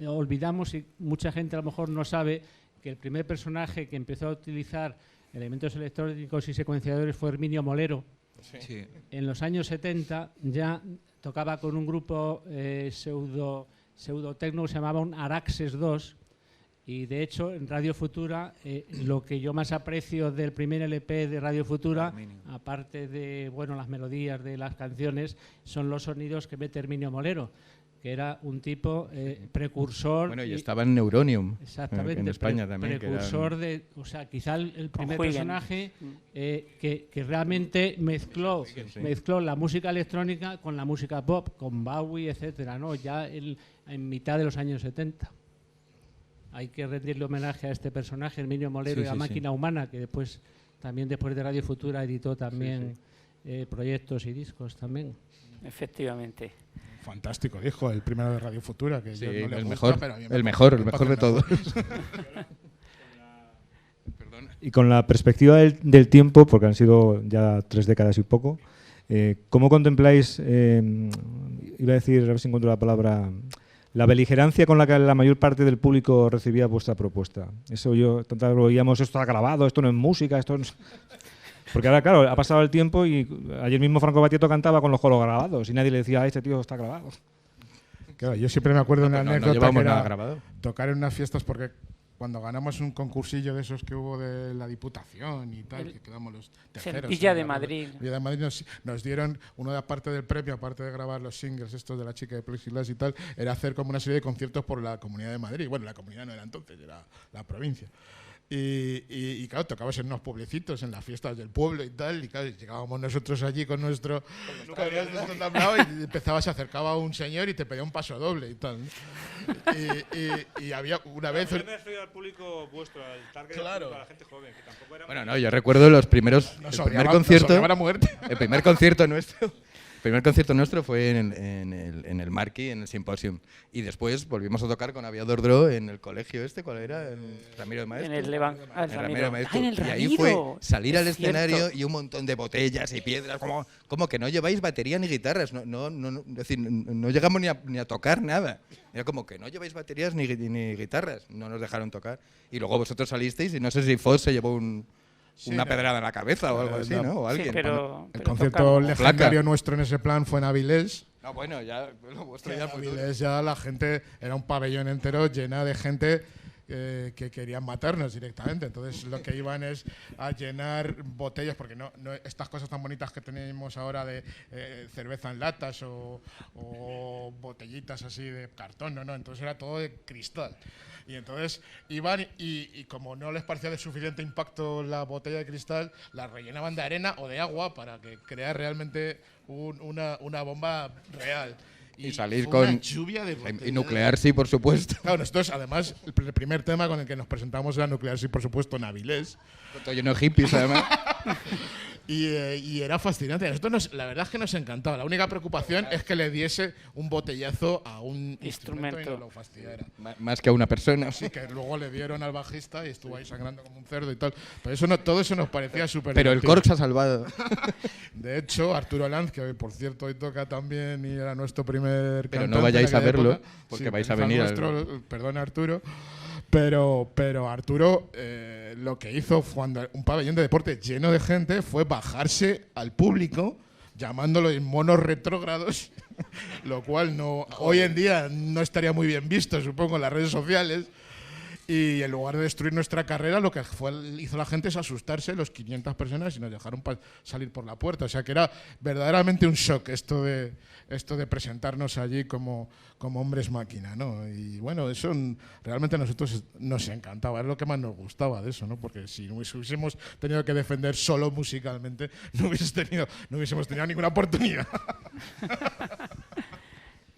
[SPEAKER 5] olvidamos y mucha gente a lo mejor no sabe que el primer personaje que empezó a utilizar elementos electrónicos y secuenciadores fue Herminio Molero.
[SPEAKER 7] Sí.
[SPEAKER 5] En los años 70 ya tocaba con un grupo pseudo-tecno que se llamaba un Araxes 2, y de hecho en Radio Futura lo que yo más aprecio del primer LP de Radio Futura, aparte de las melodías de las canciones, son los sonidos que mete Herminio Molero, que era un tipo precursor.
[SPEAKER 2] Bueno, y estaba en Neuronium,
[SPEAKER 5] exactamente,
[SPEAKER 2] en España también.
[SPEAKER 5] Precursor quizá el primer personaje que realmente mezcló la música electrónica con la música pop, con Bowie, etcétera, ¿no? Ya en mitad de los años 70. Hay que rendirle homenaje a este personaje, Herminio Molero, y a Máquina Humana, que después de Radio Futura editó también proyectos y discos también.
[SPEAKER 1] Efectivamente.
[SPEAKER 4] Fantástico disco, el primero de Radio Futura, que yo no le
[SPEAKER 2] el
[SPEAKER 4] gusta,
[SPEAKER 2] mejor,
[SPEAKER 4] pero a mí
[SPEAKER 2] el mejor de todos.
[SPEAKER 3] Y con la perspectiva del tiempo, porque han sido ya 3 décadas y poco, ¿cómo contempláis, iba a decir, a ver si encuentro la palabra, la beligerancia con la que la mayor parte del público recibía vuestra propuesta? Eso tanto lo oíamos, esto está grabado, esto no es música, esto no es... Porque ahora, claro, ha pasado el tiempo y ayer mismo Franco Battiato cantaba con los colos grabados y nadie le decía, este tío está grabado.
[SPEAKER 4] Claro, yo siempre me acuerdo de una anécdota
[SPEAKER 2] llevamos
[SPEAKER 4] que
[SPEAKER 2] nada
[SPEAKER 4] era
[SPEAKER 2] grabado.
[SPEAKER 4] tocar en unas fiestas, porque cuando ganamos un concursillo de esos que hubo de la Diputación y tal, que quedamos los terceros.
[SPEAKER 1] Villa de Madrid.
[SPEAKER 4] Villa de Madrid nos dieron, uno de aparte del premio, aparte de grabar los singles estos de la chica de Plexiglas y tal, era hacer como una serie de conciertos por la Comunidad de Madrid. Bueno, la Comunidad no era entonces, era la provincia. Y claro, tocabas en unos pueblecitos, en las fiestas del pueblo y tal, y claro, llegábamos nosotros allí con nuestro tablao y se acercaba un señor y te pedía un paso doble y tal, ¿no? Y había una vez...
[SPEAKER 3] al público vuestro, al target,
[SPEAKER 4] claro,
[SPEAKER 3] a la gente joven, que tampoco era...
[SPEAKER 2] Bueno, no, yo recuerdo los primeros...
[SPEAKER 4] Nos
[SPEAKER 2] el primer
[SPEAKER 4] odiaba la muerte.
[SPEAKER 2] El primer concierto nuestro fue en el Marquis, en el Symposium. Y después volvimos a tocar con Aviador Dro en el colegio ¿cuál era? En Ramiro de Maestro.
[SPEAKER 1] En el
[SPEAKER 2] Ramiro de Maestro.
[SPEAKER 1] En el
[SPEAKER 2] Y ahí
[SPEAKER 1] Ramiro.
[SPEAKER 2] fue salir al
[SPEAKER 1] Es cierto.
[SPEAKER 2] escenario y un montón de botellas y piedras. Como que no lleváis batería ni guitarras. Es decir, no llegamos ni a tocar nada. Era como que no lleváis baterías ni guitarras. No nos dejaron tocar. Y luego vosotros salisteis y no sé si Foss se llevó una pedrada en la cabeza o algo así, ¿no? O alguien.
[SPEAKER 1] Sí, pero
[SPEAKER 4] El concierto
[SPEAKER 1] tocamos.
[SPEAKER 4] legendario nuestro en ese plan fue en Avilés.
[SPEAKER 2] No, bueno, ya lo vuestro ya fue
[SPEAKER 4] Avilés ya la gente, era un pabellón entero llena de gente que querían matarnos directamente. Entonces lo que iban es a llenar botellas, porque no estas cosas tan bonitas que tenemos ahora de cerveza en latas o botellitas así de cartón, no, entonces era todo de cristal. Y entonces iban y como no les parecía de suficiente impacto la botella de cristal, la rellenaban de arena o de agua para que creara realmente una bomba real.
[SPEAKER 2] Y salís
[SPEAKER 4] fue
[SPEAKER 2] con...
[SPEAKER 4] una lluvia de botellas.
[SPEAKER 2] Y nuclear, sí, por supuesto.
[SPEAKER 4] Claro, nosotros además, el primer tema con el que nos presentamos era Nuclear, sí, por supuesto, en Avilés.
[SPEAKER 2] Todo lleno de hippies, además.
[SPEAKER 4] Y era fascinante. A nosotros la verdad es que nos encantaba. La única preocupación es que le diese un botellazo a un instrumento y no lo fastidiara.
[SPEAKER 2] Más que a una persona.
[SPEAKER 4] Así que luego le dieron al bajista y estuvo ahí sangrando como un cerdo y tal. Pero todo eso nos parecía súper
[SPEAKER 2] Pero el
[SPEAKER 4] divertido.
[SPEAKER 2] Cork se ha salvado.
[SPEAKER 4] De hecho, Arturo Lanz, que hoy, por cierto, hoy toca también y era nuestro primer
[SPEAKER 2] Pero
[SPEAKER 4] cantante
[SPEAKER 2] no vayáis
[SPEAKER 4] en
[SPEAKER 2] a
[SPEAKER 4] aquella
[SPEAKER 2] verlo,
[SPEAKER 4] época.
[SPEAKER 2] porque
[SPEAKER 4] Sí,
[SPEAKER 2] vais a
[SPEAKER 4] fue
[SPEAKER 2] venir
[SPEAKER 4] Perdón, Arturo. Pero Arturo lo que hizo cuando un pabellón de deporte lleno de gente fue bajarse al público llamándolo en monos retrógrados, lo cual hoy en día no estaría muy bien visto, supongo, en las redes sociales. Y en lugar de destruir nuestra carrera, lo que hizo la gente es asustarse, los 500 personas, y nos dejaron salir por la puerta. O sea que era verdaderamente un shock esto de presentarnos allí como hombres máquina, ¿no? Y bueno, eso realmente a nosotros nos encantaba, es lo que más nos gustaba de eso, ¿no? Porque si hubiésemos tenido que defender solo musicalmente, no hubiésemos tenido ninguna oportunidad.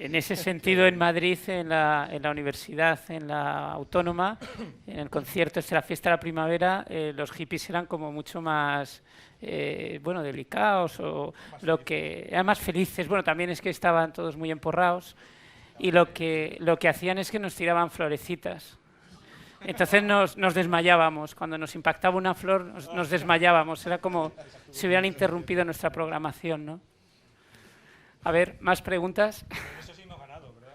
[SPEAKER 1] En ese sentido, en Madrid, en la universidad, en la Autónoma, en el concierto de la Fiesta de la Primavera, los hippies eran como mucho más, delicados o lo que eran más felices. Bueno, también es que estaban todos muy emporrados y lo que hacían es que nos tiraban florecitas. Entonces nos desmayábamos. Cuando nos impactaba una flor, nos desmayábamos. Era como si hubieran interrumpido nuestra programación, ¿no? A ver, ¿más preguntas?
[SPEAKER 3] Eso sí hemos ganado, ¿verdad?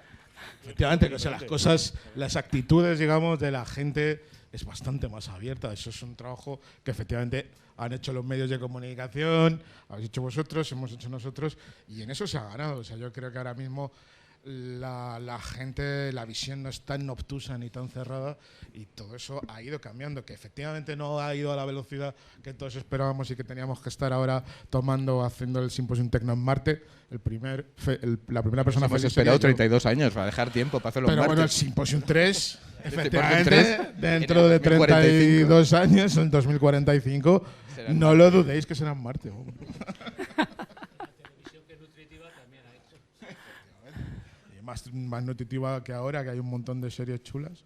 [SPEAKER 4] Efectivamente, o sea, las cosas, las actitudes, digamos, de la gente es bastante más abierta. Eso es un trabajo que efectivamente han hecho los medios de comunicación, habéis hecho vosotros, hemos hecho nosotros, y en eso se ha ganado. O sea, yo creo que ahora mismo la gente, la visión no es tan obtusa ni tan cerrada, y todo eso ha ido cambiando, que efectivamente no ha ido a la velocidad que todos esperábamos y que teníamos que estar ahora haciendo el Symposium Tecno en Marte. La primera persona
[SPEAKER 2] Hemos
[SPEAKER 4] feliz
[SPEAKER 2] esperado
[SPEAKER 4] sería yo.
[SPEAKER 2] 32 años para dejar tiempo para hacerlo en
[SPEAKER 4] Pero
[SPEAKER 2] Marte.
[SPEAKER 4] bueno, el Symposium 3, efectivamente,
[SPEAKER 2] 3,
[SPEAKER 4] dentro de 32 años, en 2045,
[SPEAKER 2] Será en
[SPEAKER 4] no
[SPEAKER 2] Marte.
[SPEAKER 4] lo dudéis que será en Marte. Y más nutritiva que ahora, que hay un montón de series chulas.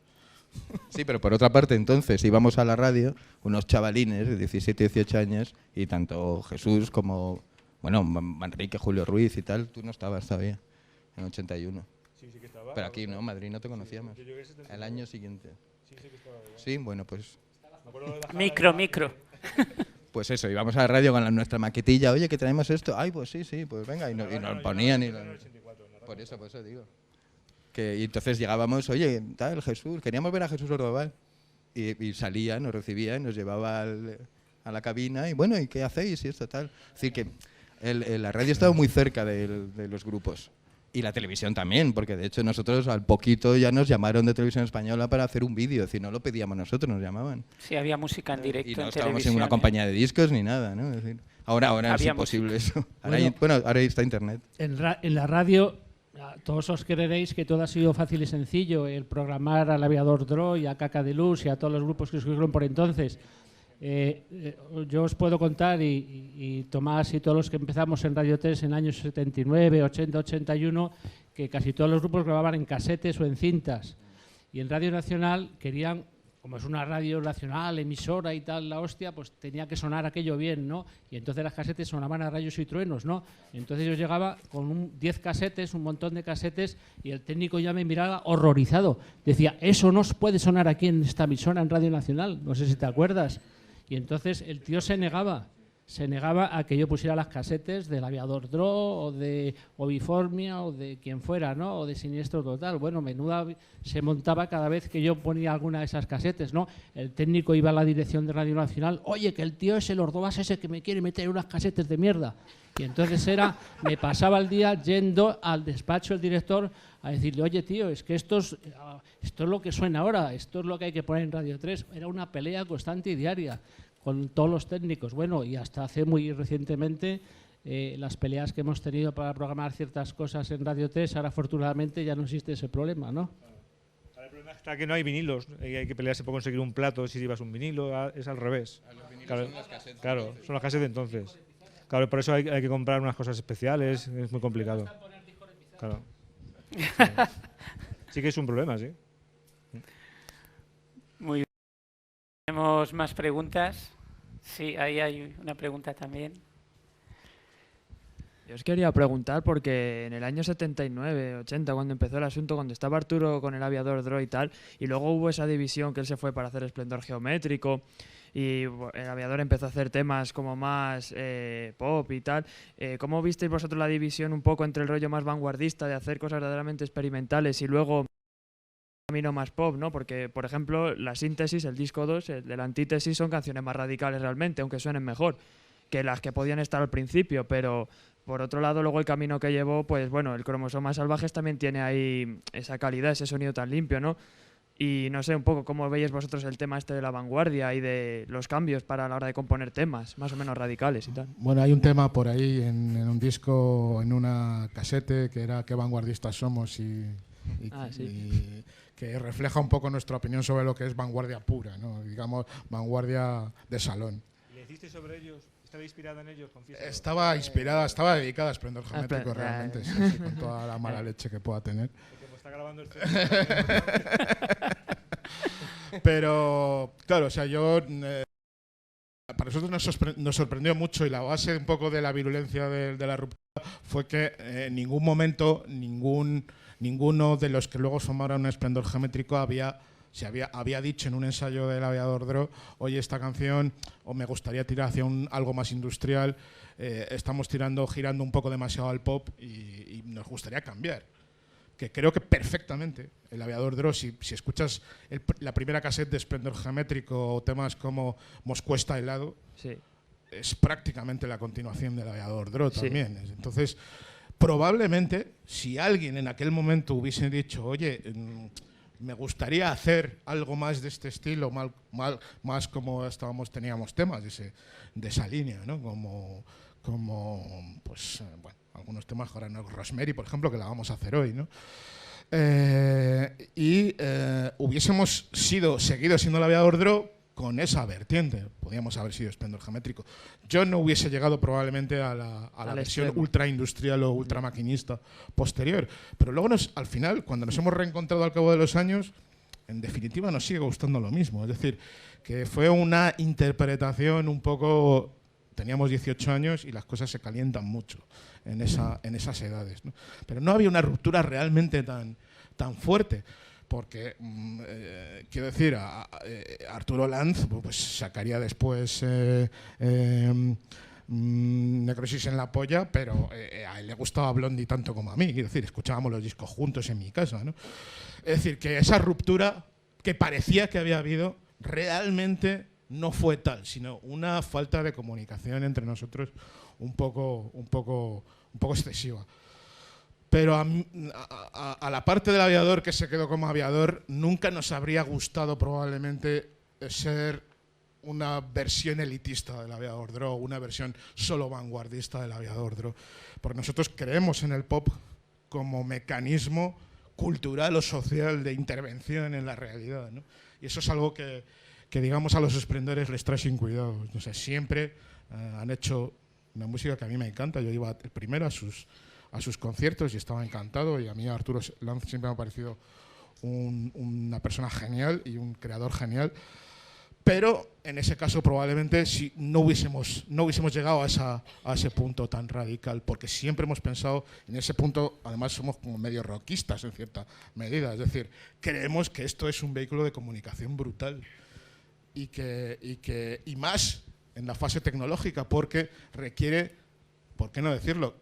[SPEAKER 2] Sí, pero por otra parte, entonces, íbamos a la radio, unos chavalines de 17, 18 años, y tanto Jesús como, bueno, Manrique, Julio Ruiz y tal, tú no estabas todavía, en 81.
[SPEAKER 3] Sí, sí que estaba.
[SPEAKER 2] Pero aquí no, Madrid no te conocíamos.
[SPEAKER 3] Yo llegué en 79.
[SPEAKER 2] El año siguiente.
[SPEAKER 3] Sí, sí que estaba.
[SPEAKER 2] Sí, bueno, pues
[SPEAKER 3] Me acuerdo de bajar
[SPEAKER 1] Micro.
[SPEAKER 2] pues eso, íbamos a la radio con nuestra maquetilla, oye, que traemos esto. Ay, pues sí, pues venga, y nos ponían. Por eso digo. Y entonces llegábamos, oye, tal, Jesús, queríamos ver a Jesús Ordóbal. Y salía, nos recibía y nos llevaba a la cabina, y bueno, ¿y qué hacéis? Y esto, tal. Es decir, que la radio estaba muy cerca de los grupos. Y la televisión también, porque de hecho nosotros al poquito ya nos llamaron de Televisión Española para hacer un vídeo, es decir, no lo pedíamos nosotros, nos llamaban.
[SPEAKER 1] Sí, había música en directo
[SPEAKER 2] Y no
[SPEAKER 1] en
[SPEAKER 2] estábamos
[SPEAKER 1] televisión.
[SPEAKER 2] en una compañía de discos ni nada, ¿no? Es decir, ahora es
[SPEAKER 1] Había
[SPEAKER 2] imposible
[SPEAKER 1] música.
[SPEAKER 2] eso. Ahora está internet.
[SPEAKER 5] En la radio, todos os creeréis que todo ha sido fácil y sencillo, el programar al Aviador Dro y a Caca de Luz y a todos los grupos que surgieron por entonces. Yo os puedo contar, y Tomás y todos los que empezamos en Radio 3 en años 79, 80, 81, que casi todos los grupos grababan en casetes o en cintas. Y en Radio Nacional querían, como es una radio nacional, emisora y tal, la hostia, pues tenía que sonar aquello bien, ¿no? Y entonces las casetes sonaban a rayos y truenos, ¿no? Entonces yo llegaba con 10 casetes, un montón de casetes, y el técnico ya me miraba horrorizado. Decía, eso no puede sonar aquí en esta emisora, en Radio Nacional, no sé si te acuerdas. Y entonces el tío se negaba a que yo pusiera las casetes del Aviador Dro o de Obiformia o de quien fuera, ¿no? O de Siniestro Total. Bueno, menuda se montaba cada vez que yo ponía alguna de esas casetes, ¿no? El técnico iba a la dirección de Radio Nacional, oye, que el tío es el Ordóbal ese que me quiere meter unas casetes de mierda. Y entonces me pasaba el día yendo al despacho del director a decirle, oye, tío, es que esto es lo que suena ahora, esto es lo que hay que poner en Radio 3. Era una pelea constante y diaria con todos los técnicos. Bueno, y hasta hace muy recientemente las peleas que hemos tenido para programar ciertas cosas en Radio 3, ahora afortunadamente ya no existe ese problema, ¿no?
[SPEAKER 3] Ahora el problema está que no hay vinilos, hay que pelearse por conseguir un plato si llevas un vinilo, es al revés. Claro, son las casetes entonces. Claro, por eso hay que comprar unas cosas especiales, es muy complicado. Claro. Sí que es un problema, sí.
[SPEAKER 1] Muy bien. ¿Tenemos más preguntas? Sí, ahí hay una pregunta también.
[SPEAKER 8] Yo os quería preguntar porque en el año 79, 80, cuando empezó el asunto, cuando estaba Arturo con el Aviador Dro y tal, y luego hubo esa división que él se fue para hacer Esplendor Geométrico, y el Aviador empezó a hacer temas como más pop y tal. ¿Cómo visteis vosotros la división un poco entre el rollo más vanguardista de hacer cosas verdaderamente experimentales y luego camino más pop, ¿no? Porque, por ejemplo, la Síntesis, el disco 2, el de la Antítesis, son canciones más radicales realmente, aunque suenen mejor que las que podían estar al principio, pero por otro lado, luego el camino que llevó, pues bueno, el Cromosomas Salvajes también tiene ahí esa calidad, ese sonido tan limpio, ¿no? Y no sé, un poco cómo veis vosotros el tema este de la vanguardia y de los cambios para la hora de componer temas, más o menos radicales y tal.
[SPEAKER 4] Bueno, hay un tema por ahí en un disco, en una casete, que era Qué vanguardistas somos y que refleja un poco nuestra opinión sobre lo que es vanguardia pura, ¿no? Digamos, vanguardia de salón.
[SPEAKER 3] ¿Le hiciste sobre ellos? ¿Estaba inspirada en ellos?
[SPEAKER 4] Estaba inspirada, estaba dedicada a Esplendor Geométrico, realmente, sí, con toda la mala leche que pueda tener.
[SPEAKER 3] Está grabando el
[SPEAKER 4] Pero, claro, o sea, para nosotros nos sorprendió mucho, y la base un poco de la virulencia de la ruptura fue que en ningún momento ninguno de los que luego formaron Esplendor Geométrico había dicho en un ensayo del Aviador Dro, oye, esta canción, o me gustaría tirar hacia algo más industrial, estamos girando un poco demasiado al pop y nos gustaría cambiar. que creo que perfectamente el Aviador Draw, si escuchas la primera cassette de Esplendor Geométrico o temas como Moscú está helado,
[SPEAKER 8] Sí.
[SPEAKER 4] es prácticamente la continuación del Aviador Draw
[SPEAKER 8] Sí.
[SPEAKER 4] también. Entonces, probablemente, si alguien en aquel momento hubiese dicho, oye, me gustaría hacer algo más de este estilo, más como teníamos temas de esa línea, ¿no? Como pues, bueno, algunos temas, Rosemary, por ejemplo, que la vamos a hacer hoy, ¿no? Hubiésemos seguido siendo el Aviador Draw con esa vertiente. Podríamos haber sido Esplendor Geométrico. Yo no hubiese llegado probablemente a la versión
[SPEAKER 8] extremo.
[SPEAKER 4] ultra industrial o ultra maquinista posterior. Pero luego, al final, cuando nos hemos reencontrado al cabo de los años, en definitiva nos sigue gustando lo mismo. Es decir, que fue una interpretación un poco... Teníamos 18 años y las cosas se calientan mucho en esas edades, ¿no? Pero no había una ruptura realmente tan fuerte. Porque, quiero decir, Arturo Lanz pues, sacaría después Necrosis en la polla, pero a él le gustaba Blondie tanto como a mí. Quiero decir, escuchábamos los discos juntos en mi casa, ¿no? Es decir, que esa ruptura que parecía que había habido realmente no fue tal, sino una falta de comunicación entre nosotros un poco excesiva. Pero a la parte del aviador que se quedó como aviador, nunca nos habría gustado probablemente ser una versión elitista del Aviador Draw, una versión solo vanguardista del Aviador Draw. Porque nosotros creemos en el pop como mecanismo cultural o social de intervención en la realidad, ¿no? Y eso es algo que digamos, a los Esplendores les trae sin cuidado. No sé, siempre han hecho una música que a mí me encanta. Yo iba el primero a sus conciertos y estaba encantado, y a mí Arturo Lanz siempre me ha parecido una persona genial y un creador genial, pero en ese caso probablemente si no hubiésemos llegado a ese punto tan radical, porque siempre hemos pensado en ese punto. Además somos como medio rockistas en cierta medida, es decir, creemos que esto es un vehículo de comunicación brutal y más en la fase tecnológica, porque requiere, ¿por qué no decirlo?,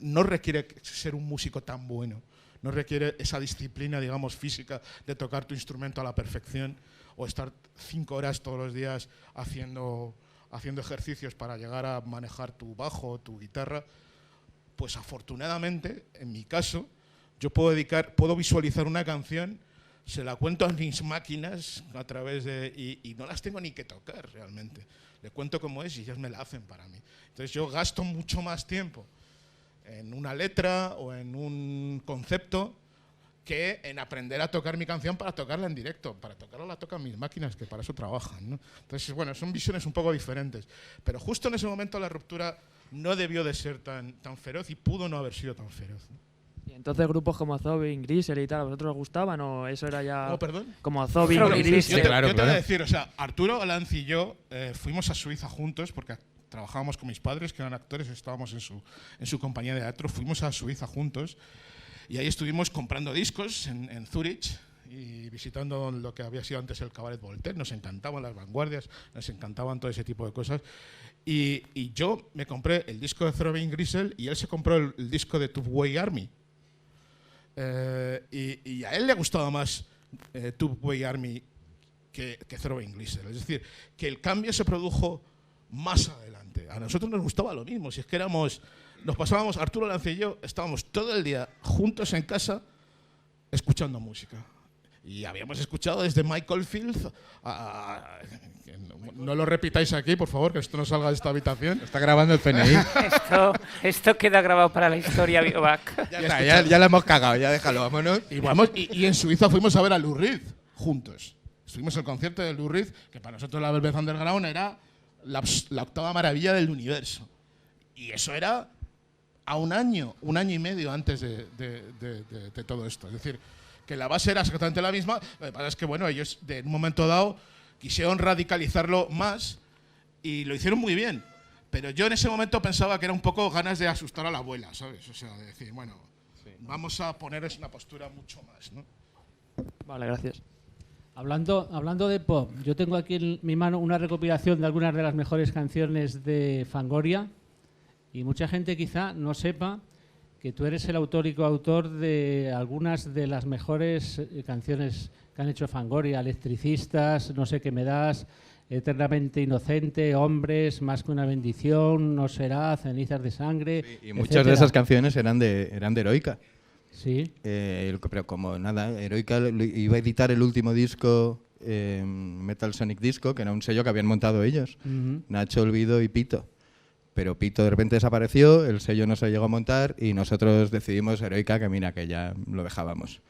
[SPEAKER 4] no requiere ser un músico tan bueno, no requiere esa disciplina, digamos, física de tocar tu instrumento a la perfección o estar 5 horas todos los días haciendo ejercicios para llegar a manejar tu bajo, tu guitarra. Pues afortunadamente, en mi caso, yo puedo visualizar una canción, se la cuento a mis máquinas a través y no las tengo ni que tocar realmente. Le cuento cómo es y ellas me la hacen para mí. Entonces yo gasto mucho más tiempo en una letra o en un concepto que en aprender a tocar mi canción para tocarla en directo. Para tocarla la tocan mis máquinas, que para eso trabajan, ¿no? Entonces, bueno, son visiones un poco diferentes. Pero justo en ese momento la ruptura no debió de ser tan feroz y pudo no haber sido tan feroz, ¿no?
[SPEAKER 8] Y entonces grupos como Zobin, Grisel y tal, ¿a vosotros os gustaban o eso era ya...?
[SPEAKER 4] ¿Oh, perdón?
[SPEAKER 8] Como Zobin,
[SPEAKER 1] Zobin,
[SPEAKER 8] Grisel...
[SPEAKER 4] Yo te voy a decir, o sea, Arturo Lanz y yo fuimos a Suiza juntos porque trabajábamos con mis padres, que eran actores, estábamos en su compañía de teatro, fuimos a Suiza juntos y ahí estuvimos comprando discos en Zurich y visitando lo que había sido antes el Cabaret Voltaire. Nos encantaban las vanguardias, nos encantaban todo ese tipo de cosas. Y yo me compré el disco de Throbbing Gristle y él se compró el disco de Tubeway Army. Y a él le gustaba más Tubeway Army que Throbbing Gristle. Es decir, que el cambio se produjo más adelante. A nosotros nos gustaba lo mismo. Si es que nos pasábamos, Arturo Lanz y yo, estábamos todo el día juntos en casa escuchando música. Y habíamos escuchado desde Michael Field no lo repitáis aquí, por favor, que esto no salga de esta habitación.
[SPEAKER 2] Está grabando el PNI.
[SPEAKER 1] Esto queda grabado para la historia, Biovac.
[SPEAKER 2] Ya la hemos cagado, ya déjalo, vámonos.
[SPEAKER 4] Y en Suiza fuimos a ver a Lou Reed juntos. Estuvimos en el concierto de Lou Reed, que para nosotros la Velvet Underground era la octava maravilla del universo. Y eso era a un año y medio antes de todo esto. Es decir, que la base era exactamente la misma. Lo que pasa es que, bueno, ellos en un momento dado quisieron radicalizarlo más y lo hicieron muy bien. Pero yo en ese momento pensaba que era un poco ganas de asustar a la abuela, ¿sabes? O sea, de decir, bueno, vamos a ponerles una postura mucho más, ¿no?
[SPEAKER 8] Vale, gracias.
[SPEAKER 5] Hablando de pop, yo tengo aquí en mi mano una recopilación de algunas de las mejores canciones de Fangoria y mucha gente quizá no sepa que tú eres el autor y coautor de algunas de las mejores canciones que han hecho Fangoria, Electricistas, No sé qué me das, Eternamente inocente, Hombres, Más que una bendición, No será, Cenizas de sangre,
[SPEAKER 2] Y muchas
[SPEAKER 5] etcétera.
[SPEAKER 2] de esas canciones eran de Heroica.
[SPEAKER 5] Sí.
[SPEAKER 2] Pero como nada, Heroica iba a editar el último disco, Metal Sonic Disco, que era un sello que habían montado ellos, Nacho, Olvido y Pito. Pero Pito de repente desapareció, el sello no se llegó a montar y nosotros decidimos Heroica que mira, que ya lo dejábamos.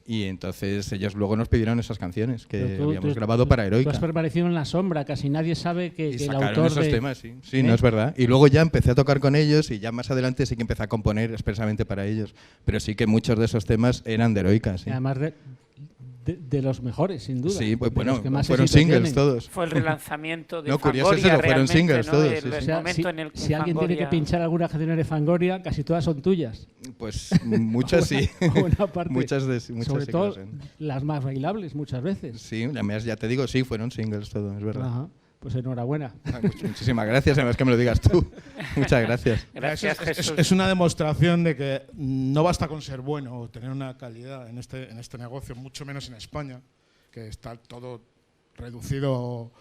[SPEAKER 2] Y entonces ellos luego nos pidieron esas canciones que
[SPEAKER 5] Pero
[SPEAKER 2] habíamos grabado para
[SPEAKER 5] Tú
[SPEAKER 2] Heroica.
[SPEAKER 5] has permanecido en la sombra, casi nadie sabe que
[SPEAKER 2] Y
[SPEAKER 5] el
[SPEAKER 2] sacaron
[SPEAKER 5] autor
[SPEAKER 2] esos
[SPEAKER 5] de...
[SPEAKER 2] temas, sí. Sí, no es verdad. Y luego ya empecé a tocar con ellos y ya más adelante sí que empecé a componer expresamente para ellos. Pero sí que muchos de esos temas eran de Heroica, sí.
[SPEAKER 5] Y además de los mejores, sin duda.
[SPEAKER 2] Sí, pues
[SPEAKER 5] de
[SPEAKER 2] bueno,
[SPEAKER 5] los que más
[SPEAKER 2] fueron
[SPEAKER 5] éxito
[SPEAKER 2] singles
[SPEAKER 5] tienen.
[SPEAKER 2] todos.
[SPEAKER 1] Fue el relanzamiento de
[SPEAKER 2] No, curioso es
[SPEAKER 1] Fangoria
[SPEAKER 2] eso, fueron
[SPEAKER 1] realmente,
[SPEAKER 2] singles
[SPEAKER 1] ¿no?
[SPEAKER 2] todos,
[SPEAKER 1] El,
[SPEAKER 2] sí, sí.
[SPEAKER 1] el
[SPEAKER 5] O sea,
[SPEAKER 1] momento en el que
[SPEAKER 5] si alguien tiene que
[SPEAKER 1] Fangoria-
[SPEAKER 5] pinchar alguna canción de Fangoria, casi todas son tuyas.
[SPEAKER 2] Pues muchas sí.
[SPEAKER 5] Buena parte.
[SPEAKER 2] muchas
[SPEAKER 5] Sobre
[SPEAKER 2] sí que
[SPEAKER 5] todo
[SPEAKER 2] lo son.
[SPEAKER 5] las más bailables muchas veces.
[SPEAKER 2] Sí, además ya te digo, sí, fueron singles todos, es verdad.
[SPEAKER 5] Ajá. Pues enhorabuena.
[SPEAKER 2] Muchísimas gracias, además que me lo digas tú. Muchas gracias.
[SPEAKER 1] Gracias, Jesús.
[SPEAKER 4] Es una demostración de que no basta con ser bueno o tener una calidad en este negocio, mucho menos en España, que está todo reducido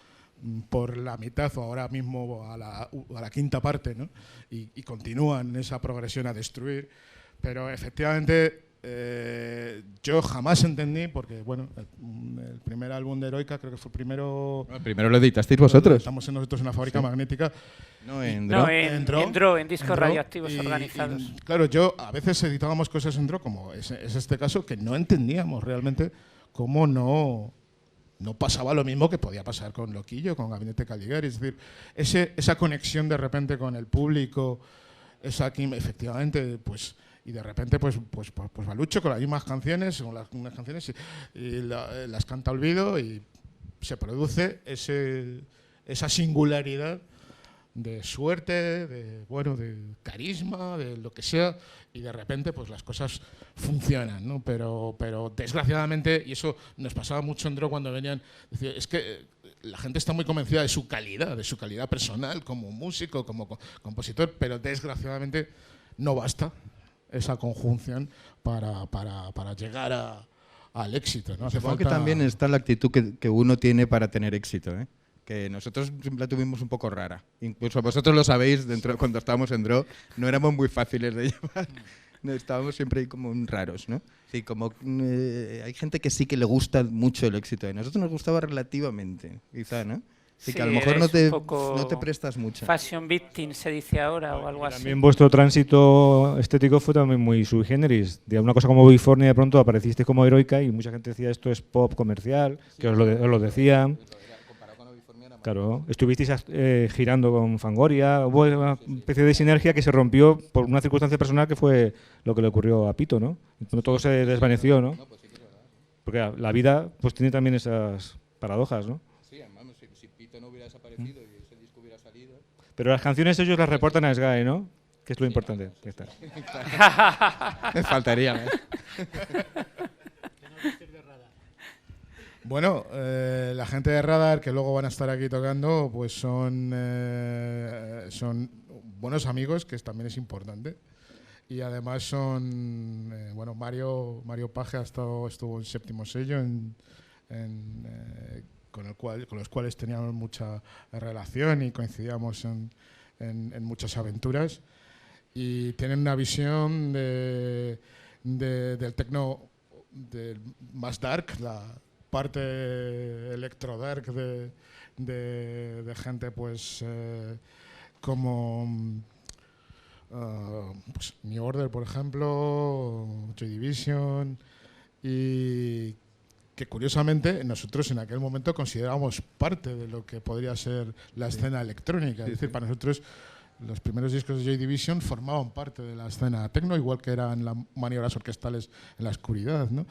[SPEAKER 4] por la mitad o ahora mismo a la quinta parte, ¿no? Y continúan en esa progresión a destruir. Pero efectivamente yo jamás entendí, porque bueno, el primer álbum de Heroica creo que fue el primero...
[SPEAKER 2] Primero lo editasteis vosotros.
[SPEAKER 4] Estamos nosotros en la fábrica magnética.
[SPEAKER 2] No, en
[SPEAKER 1] No,
[SPEAKER 2] Dro.
[SPEAKER 1] en
[SPEAKER 4] Dro,
[SPEAKER 1] Dro, en discos
[SPEAKER 4] en Dro,
[SPEAKER 1] radioactivos
[SPEAKER 4] y-
[SPEAKER 1] organizados.
[SPEAKER 4] y, claro, yo a veces editábamos cosas en Dro, como es este caso, que no entendíamos realmente cómo no pasaba lo mismo que podía pasar con Loquillo, con Gabinete Caligari. Es decir, esa conexión de repente con el público, esa efectivamente, pues... Y de repente, pues Balucho con las mismas canciones, con las mismas canciones y las canta Olvido y se produce esa singularidad de suerte, de carisma, de lo que sea, y de repente pues las cosas funcionan, ¿no? Pero desgraciadamente, y eso nos pasaba mucho en Dro cuando venían, decía, es que la gente está muy convencida de su calidad personal como músico, como compositor, pero desgraciadamente no basta esa conjunción para llegar al éxito, ¿no? Hace
[SPEAKER 2] Supongo que
[SPEAKER 4] falta-
[SPEAKER 2] también está la actitud que uno tiene para tener éxito, ¿eh? Que nosotros siempre la tuvimos un poco rara. Incluso vosotros lo sabéis, cuando estábamos en Dro, no éramos muy fáciles de llevar. No, estábamos siempre ahí como raros, ¿no? Sí, como hay gente que sí que le gusta mucho el éxito. Y a nosotros nos gustaba relativamente, quizá, ¿no? Así que a lo mejor no
[SPEAKER 1] erais un poco
[SPEAKER 2] no te prestas mucho.
[SPEAKER 1] Fashion victim se dice ahora o algo así.
[SPEAKER 3] También vuestro tránsito estético fue también muy sui generis. De una cosa como Bifornia de pronto apareciste como Heroica y mucha gente decía esto es pop comercial, que os lo decían. Claro, estuvisteis girando con Fangoria, hubo una especie de sinergia que se rompió por una circunstancia personal que fue lo que le ocurrió a Pito, ¿no? Entonces todo se desvaneció, ¿no? Porque la vida pues tiene también esas paradojas, ¿no?
[SPEAKER 2] Sí, vamos, si Pito no hubiera desaparecido y ese disco hubiera salido...
[SPEAKER 3] Pero las canciones ellos las reportan a SGAE, ¿no? Que es lo importante. Ya está.
[SPEAKER 2] Me faltaría, ¿eh?
[SPEAKER 4] Bueno, la gente de Radar, que luego van a estar aquí tocando, pues son buenos amigos, que también es importante. Y además son, Mario Paje estuvo en Séptimo Sello, con los cuales teníamos mucha relación y coincidíamos en muchas aventuras. Y tienen una visión del techno más dark, la parte electro-dark de gente pues como pues New Order, por ejemplo, Joy Division, y que curiosamente nosotros en aquel momento considerábamos parte de lo que podría ser la escena electrónica. Es decir, para nosotros los primeros discos de Joy Division formaban parte de la escena techno, igual que eran las maniobras orquestales en la oscuridad, ¿no?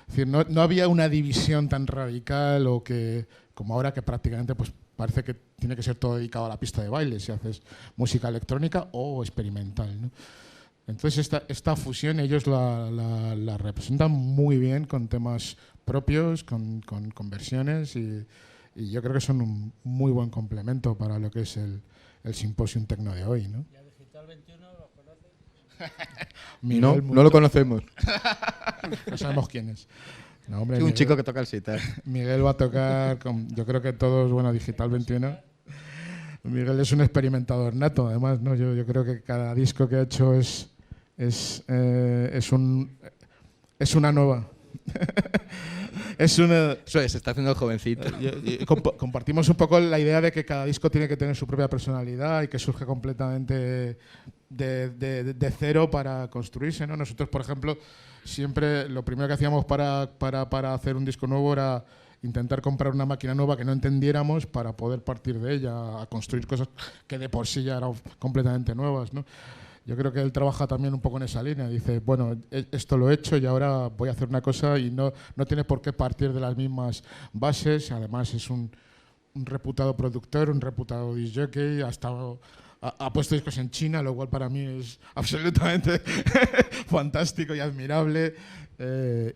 [SPEAKER 4] Es decir, no había una división tan radical o que como ahora, que prácticamente pues parece que tiene que ser todo dedicado a la pista de baile si haces música electrónica o experimental, ¿no? Entonces esta fusión ellos la representan muy bien con temas propios, con versiones, y yo creo que son un muy buen complemento para lo que es el Symposium Techno de hoy, ¿no?
[SPEAKER 2] No, no lo conocemos.
[SPEAKER 4] No sabemos quién es. No, hombre,
[SPEAKER 2] Sí, un
[SPEAKER 4] Miguel-
[SPEAKER 2] chico que toca el sitar.
[SPEAKER 4] Miguel va a tocar, yo creo que todos, bueno, Digital 21. Miguel es un experimentador nato, además, ¿no? Yo creo que cada disco que ha hecho es una nueva. Es una...
[SPEAKER 2] Eso es, se está haciendo el jovencito.
[SPEAKER 4] y compartimos un poco la idea de que cada disco tiene que tener su propia personalidad y que surge completamente de cero para construirse, ¿no? Nosotros, por ejemplo, siempre lo primero que hacíamos para hacer un disco nuevo era intentar comprar una máquina nueva que no entendiéramos para poder partir de ella a construir cosas que de por sí ya eran completamente nuevas, ¿no? Yo creo que él trabaja también un poco en esa línea. Dice, bueno, esto lo he hecho y ahora voy a hacer una cosa y no tiene por qué partir de las mismas bases. Además es un reputado productor, un reputado disc jockey, ha puesto discos en China, lo cual para mí es absolutamente fantástico y admirable.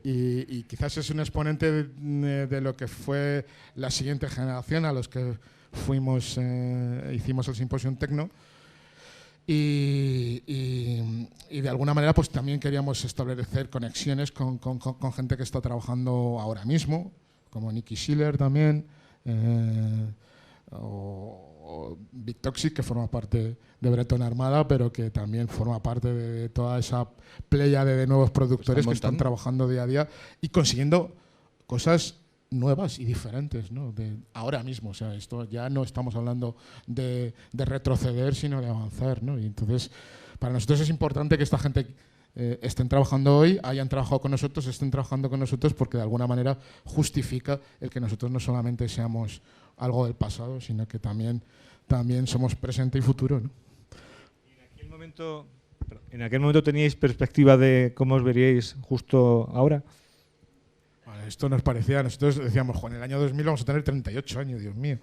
[SPEAKER 4] Y quizás es un exponente de lo que fue la siguiente generación a los que hicimos el Symposium Techno. Y de alguna manera pues también queríamos establecer conexiones con gente que está trabajando ahora mismo, como Nicky Schiller también, o Big Toxic, que forma parte de Breton Armada, pero que también forma parte de toda esa pléyade de nuevos productores que están trabajando día a día y consiguiendo cosas nuevas y diferentes, ¿no? Ahora mismo, o sea, esto ya no estamos hablando de retroceder, sino de avanzar, ¿no? Y entonces, para nosotros es importante que esta gente estén trabajando hoy, hayan trabajado con nosotros, estén trabajando con nosotros, porque de alguna manera justifica el que nosotros no solamente seamos algo del pasado, sino que también somos presente y futuro, ¿no?
[SPEAKER 3] ¿En aquel momento teníais perspectiva de cómo os veríais justo ahora?
[SPEAKER 4] Esto nos parecía, nosotros decíamos, en el año 2000 vamos a tener 38 años, Dios mío.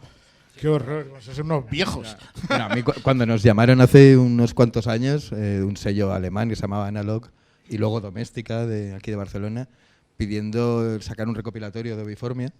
[SPEAKER 4] Qué horror, vamos a ser unos viejos.
[SPEAKER 2] Bueno, a mí cuando nos llamaron hace unos cuantos años, un sello alemán que se llamaba Analog, y luego Doméstica, de aquí de Barcelona, pidiendo sacar un recopilatorio de Biformia,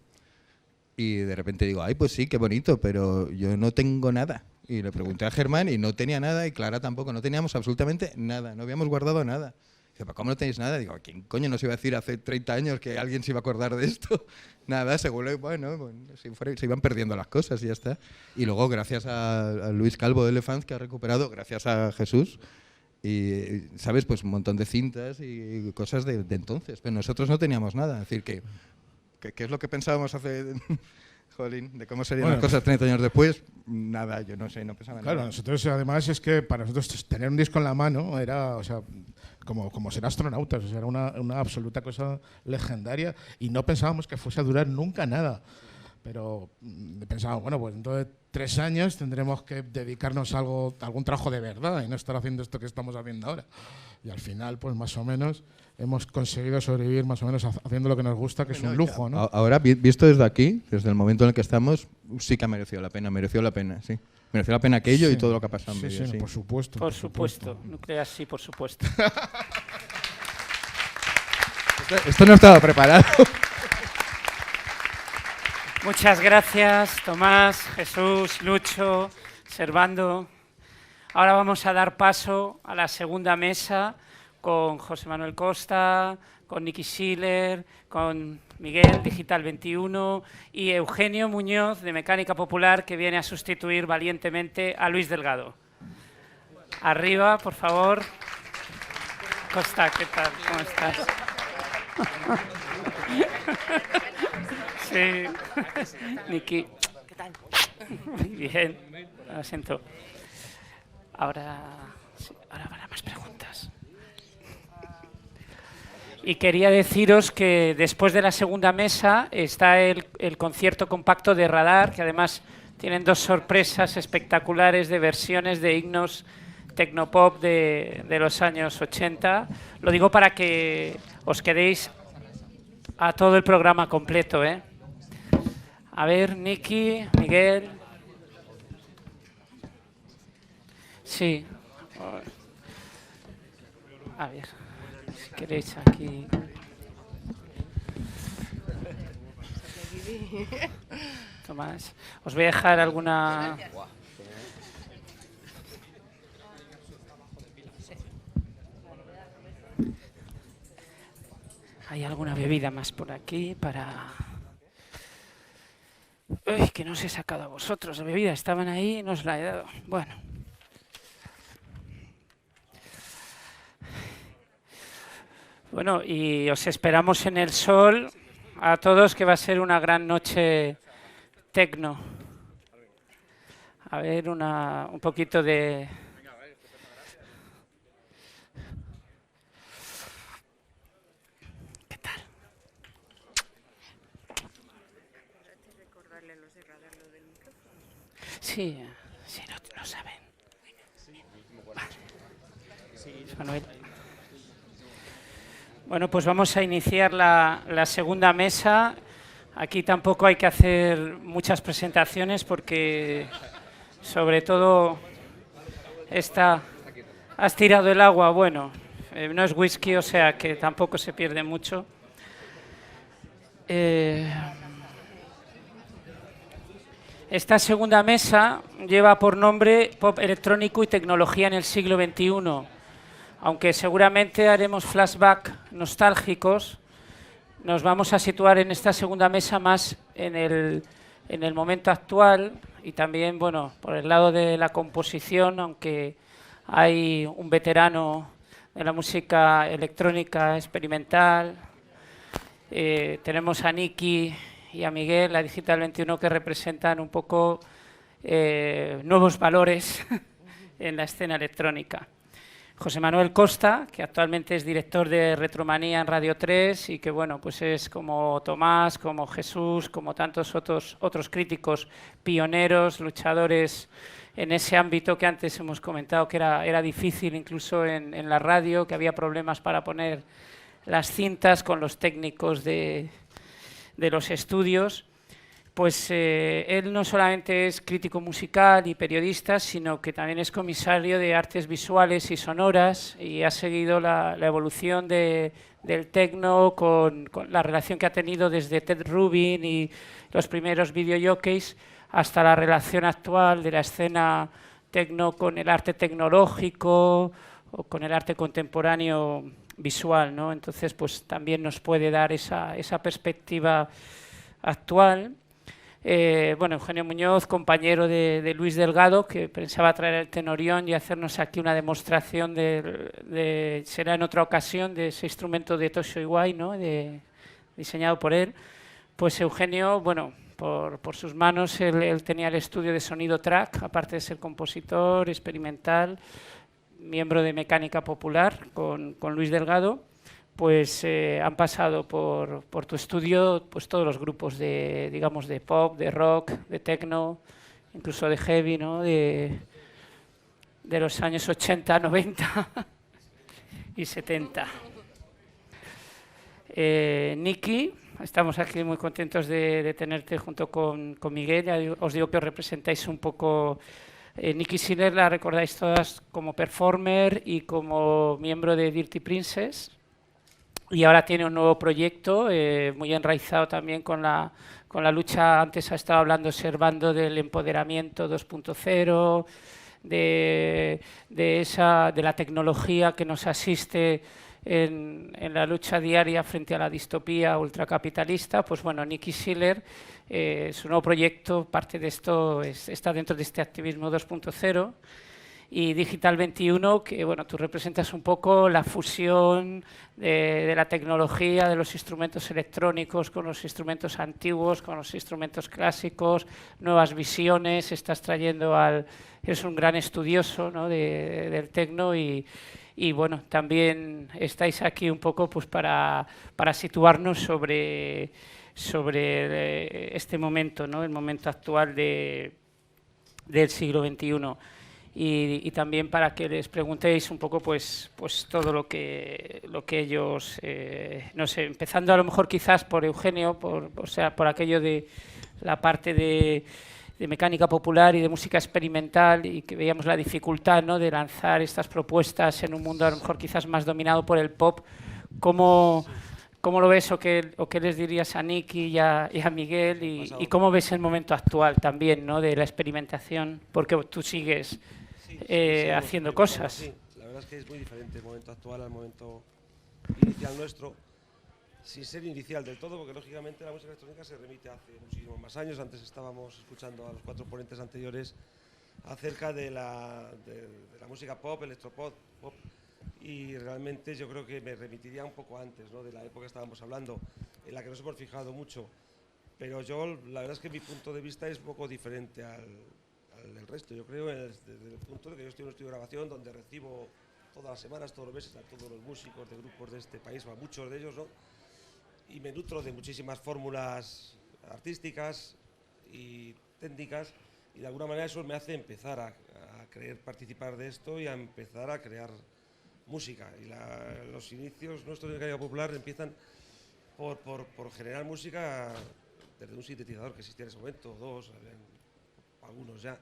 [SPEAKER 2] y de repente digo, ay, pues sí, qué bonito, pero yo no tengo nada. Y le pregunté a Germán y no tenía nada, y Clara tampoco, no teníamos absolutamente nada, no habíamos guardado nada. Dice, ¿cómo no tenéis nada? Digo, ¿quién coño nos iba a decir hace 30 años que alguien se iba a acordar de esto? Nada, seguro, bueno, se iban perdiendo las cosas y ya está. Y luego, gracias a Luis Calvo de Elephant, que ha recuperado, gracias a Jesús, y, ¿sabes? Pues un montón de cintas y cosas de entonces. Pero nosotros no teníamos nada. Es decir, ¿qué es lo que pensábamos hace... Jolín, de cómo serían las cosas 30 años después? Nada, yo no sé, no pensaba nada.
[SPEAKER 4] Claro, nosotros además es que para nosotros tener un disco en la mano era, o sea, como ser astronautas, o sea, era una absoluta cosa legendaria y no pensábamos que fuese a durar nunca nada. Pero pensábamos, bueno, pues dentro de 3 años tendremos que dedicarnos a algún trabajo de verdad y no estar haciendo esto que estamos haciendo ahora. Y al final, pues más o menos, hemos conseguido sobrevivir más o menos haciendo lo que nos gusta, que es un lujo, ¿no?
[SPEAKER 2] Ahora, visto desde aquí, desde el momento en el que estamos, sí que ha merecido la pena, sí. Mereció la pena aquello y todo lo que ha pasado en medio.
[SPEAKER 4] Sí, por supuesto.
[SPEAKER 1] Por supuesto, Nuclear sí, por supuesto.
[SPEAKER 2] Esto no estaba preparado.
[SPEAKER 1] Muchas gracias, Tomás, Jesús, Lucho, Servando. Ahora vamos a dar paso a la segunda mesa con José Manuel Costa, con Nicky Schiller, con Miguel, Digital 21, y Eugenio Muñoz, de Mecánica Popular, que viene a sustituir valientemente a Luis Delgado. Arriba, por favor. Costa, ¿qué tal? ¿Cómo estás? Sí. Nicky. ¿Qué tal? Muy bien. Lo siento. Ahora habrá más preguntas. Y quería deciros que después de la segunda mesa está el concierto compacto de Radar, que además tienen 2 sorpresas espectaculares de versiones de himnos tecnopop de los años 80. Lo digo para que os quedéis a todo el programa completo, ¿eh? A ver, Nicky, Miguel. Sí. A ver, si queréis aquí. Tomás, os voy a dejar alguna... ¿Hay alguna bebida más por aquí para...? Uy, que no os he sacado a vosotros la bebida, estaban ahí y no os la he dado. Bueno. Bueno, y os esperamos en el sol a todos, que va a ser una gran noche tecno. A ver, un poquito de... ¿Qué tal? Sí, sí, lo saben. Manuel. Bueno, pues vamos a iniciar la segunda mesa. Aquí tampoco hay que hacer muchas presentaciones porque, sobre todo, has tirado el agua, bueno, no es whisky, o sea que tampoco se pierde mucho. Esta segunda mesa lleva por nombre Pop electrónico y tecnología en el siglo XXI. Aunque seguramente haremos flashback nostálgicos, nos vamos a situar en esta segunda mesa más en el momento actual y también, bueno, por el lado de la composición, aunque hay un veterano de la música electrónica experimental. Tenemos a Niki y a Miguel, la Digital 21, que representan un poco nuevos valores en la escena electrónica. José Manuel Costa, que actualmente es director de Retromanía en Radio 3 y que, bueno, pues es como Tomás, como Jesús, como tantos otros críticos pioneros, luchadores en ese ámbito que antes hemos comentado que era difícil incluso en la radio, que había problemas para poner las cintas con los técnicos de los estudios. Pues él no solamente es crítico musical y periodista, sino que también es comisario de artes visuales y sonoras y ha seguido la evolución del techno con la relación que ha tenido desde Ted Rubin y los primeros videojockeys hasta la relación actual de la escena techno con el arte tecnológico o con el arte contemporáneo visual, ¿no? Entonces, pues también nos puede dar esa perspectiva actual. Bueno, Eugenio Muñoz, compañero de Luis Delgado, que pensaba traer el tenorión y hacernos aquí una demostración será en otra ocasión, de ese instrumento de Toshio Iwai, ¿no? Diseñado por él. Pues Eugenio, bueno, por sus manos, él tenía el estudio de Sonido Track, aparte de ser compositor, experimental, miembro de Mecánica Popular con Luis Delgado. Pues han pasado por tu estudio pues todos los grupos digamos, de pop, de rock, de techno, incluso de heavy, ¿no? de los años 80, 90 y 70. Niki, estamos aquí muy contentos de tenerte junto con Miguel. Ya os digo que os representáis un poco. Niki Siller la recordáis todas como performer y como miembro de Dirty Princess. Y ahora tiene un nuevo proyecto muy enraizado también con la lucha. Antes ha estado hablando Servando del empoderamiento 2.0, de la tecnología que nos asiste en la lucha diaria frente a la distopía ultracapitalista. Pues bueno, Niki Siller, su nuevo proyecto, parte de esto está dentro de este activismo 2.0. Y Digital 21, que bueno, tú representas un poco la fusión de la tecnología, de los instrumentos electrónicos con los instrumentos antiguos, con los instrumentos clásicos, nuevas visiones, estás trayendo eres un gran estudioso, ¿no? del techno y bueno, también estáis aquí un poco pues para situarnos sobre este momento, ¿no? El momento actual del siglo XXI. Y también para que les preguntéis un poco pues todo lo que ellos, no sé, empezando a lo mejor quizás por Eugenio, por aquello de la parte de mecánica popular y de música experimental, y que veíamos la dificultad, ¿no? de lanzar estas propuestas en un mundo a lo mejor quizás más dominado por el pop. ¿Cómo lo ves o qué les dirías a Niki y a Miguel y cómo ves el momento actual también, ¿no? de la experimentación? Porque tú sigues haciendo cosas.
[SPEAKER 9] Sí, la verdad es que es muy diferente el momento actual al momento inicial nuestro. sin ser inicial del todo, porque lógicamente la música electrónica se remite a hace muchísimos más años. Antes estábamos escuchando a los 4 ponentes anteriores acerca de la música pop, electropop, pop, y realmente yo creo que me remitiría un poco antes, ¿no?, de la época que estábamos hablando, en la que nos hemos fijado mucho. Pero yo, la verdad es que mi punto de vista es un poco diferente al del resto. Yo creo desde el punto de que yo estoy en un estudio de grabación donde recibo todas las semanas, todos los meses, a todos los músicos de grupos de este país, o a muchos de ellos, ¿no?, y me nutro de muchísimas fórmulas artísticas y técnicas, y de alguna manera eso me hace empezar a querer participar de esto y a empezar a crear música. Y los inicios nuestros de Mecánica Popular empiezan por generar música desde un sintetizador que existía en ese momento, 2, algunos ya,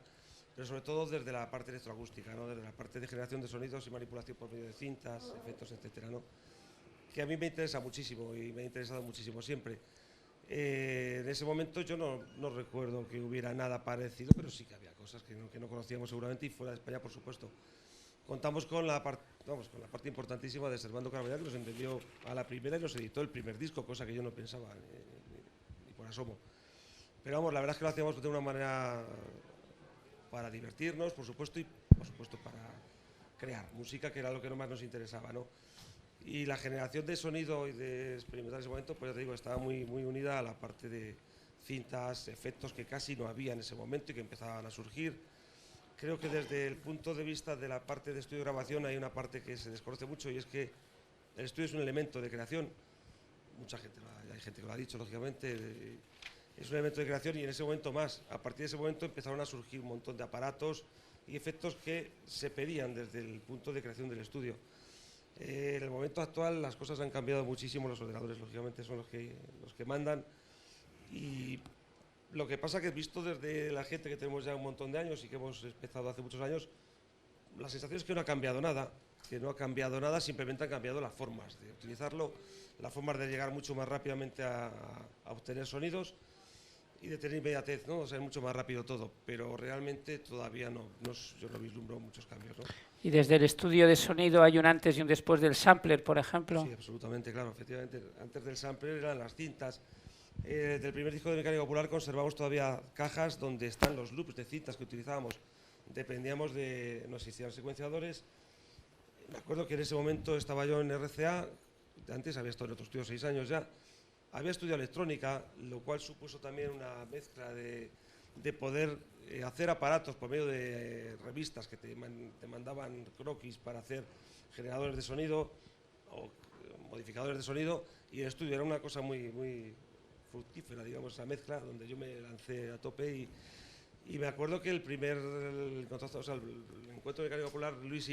[SPEAKER 9] pero sobre todo desde la parte electroacústica, ¿no?, desde la parte de generación de sonidos y manipulación por medio de cintas, efectos, etcétera, ¿no?, que a mí me interesa muchísimo y me ha interesado muchísimo siempre. En ese momento yo no recuerdo que hubiera nada parecido, pero sí que había cosas que no conocíamos seguramente, y fuera de España, por supuesto. Contamos con la parte importantísima de Servando Carballal, que nos entendió a la primera y nos editó el primer disco, cosa que yo no pensaba ni por asomo. Pero vamos, la verdad es que lo hacíamos de una manera para divertirnos, por supuesto, y por supuesto para crear música, que era lo que más nos interesaba, ¿no? Y la generación de sonido y de experimentar en ese momento, pues ya te digo, estaba muy unida a la parte de cintas, efectos que casi no había en ese momento y que empezaban a surgir. Creo que desde el punto de vista de la parte de estudio y grabación hay una parte que se desconoce mucho, y es que el estudio es un elemento de creación. Mucha gente, hay gente que lo ha dicho, lógicamente, es un elemento de creación, y en ese momento más. A partir de ese momento empezaron a surgir un montón de aparatos y efectos que se pedían desde el punto de creación del estudio. En el momento actual las cosas han cambiado muchísimo, los ordenadores lógicamente son los que mandan, y lo que pasa que visto desde la gente que tenemos ya un montón de años y que hemos empezado hace muchos años, la sensación es que no ha cambiado nada, simplemente han cambiado las formas de utilizarlo, las formas de llegar mucho más rápidamente a obtener sonidos y de tener inmediatez, ¿no? O sea, es mucho más rápido todo, pero realmente todavía yo no vislumbro muchos cambios, ¿no?
[SPEAKER 1] ¿Y desde el estudio de sonido hay un antes y un después del sampler, por ejemplo?
[SPEAKER 9] Sí, absolutamente, claro, efectivamente. Antes del sampler eran las cintas. Del primer disco de Mecánica Popular conservamos todavía cajas donde están los loops de cintas que utilizábamos. Dependíamos no existían secuenciadores. Me acuerdo que en ese momento estaba yo en RCA, antes había estado en otro estudio 6 años ya. Había estudiado electrónica, lo cual supuso también una mezcla de poder hacer aparatos por medio de revistas que te mandaban croquis para hacer generadores de sonido o modificadores de sonido, y el estudio era una cosa muy fructífera, digamos, esa mezcla, donde yo me lancé a tope, y me acuerdo que el encuentro de Mecánica Popular, Luis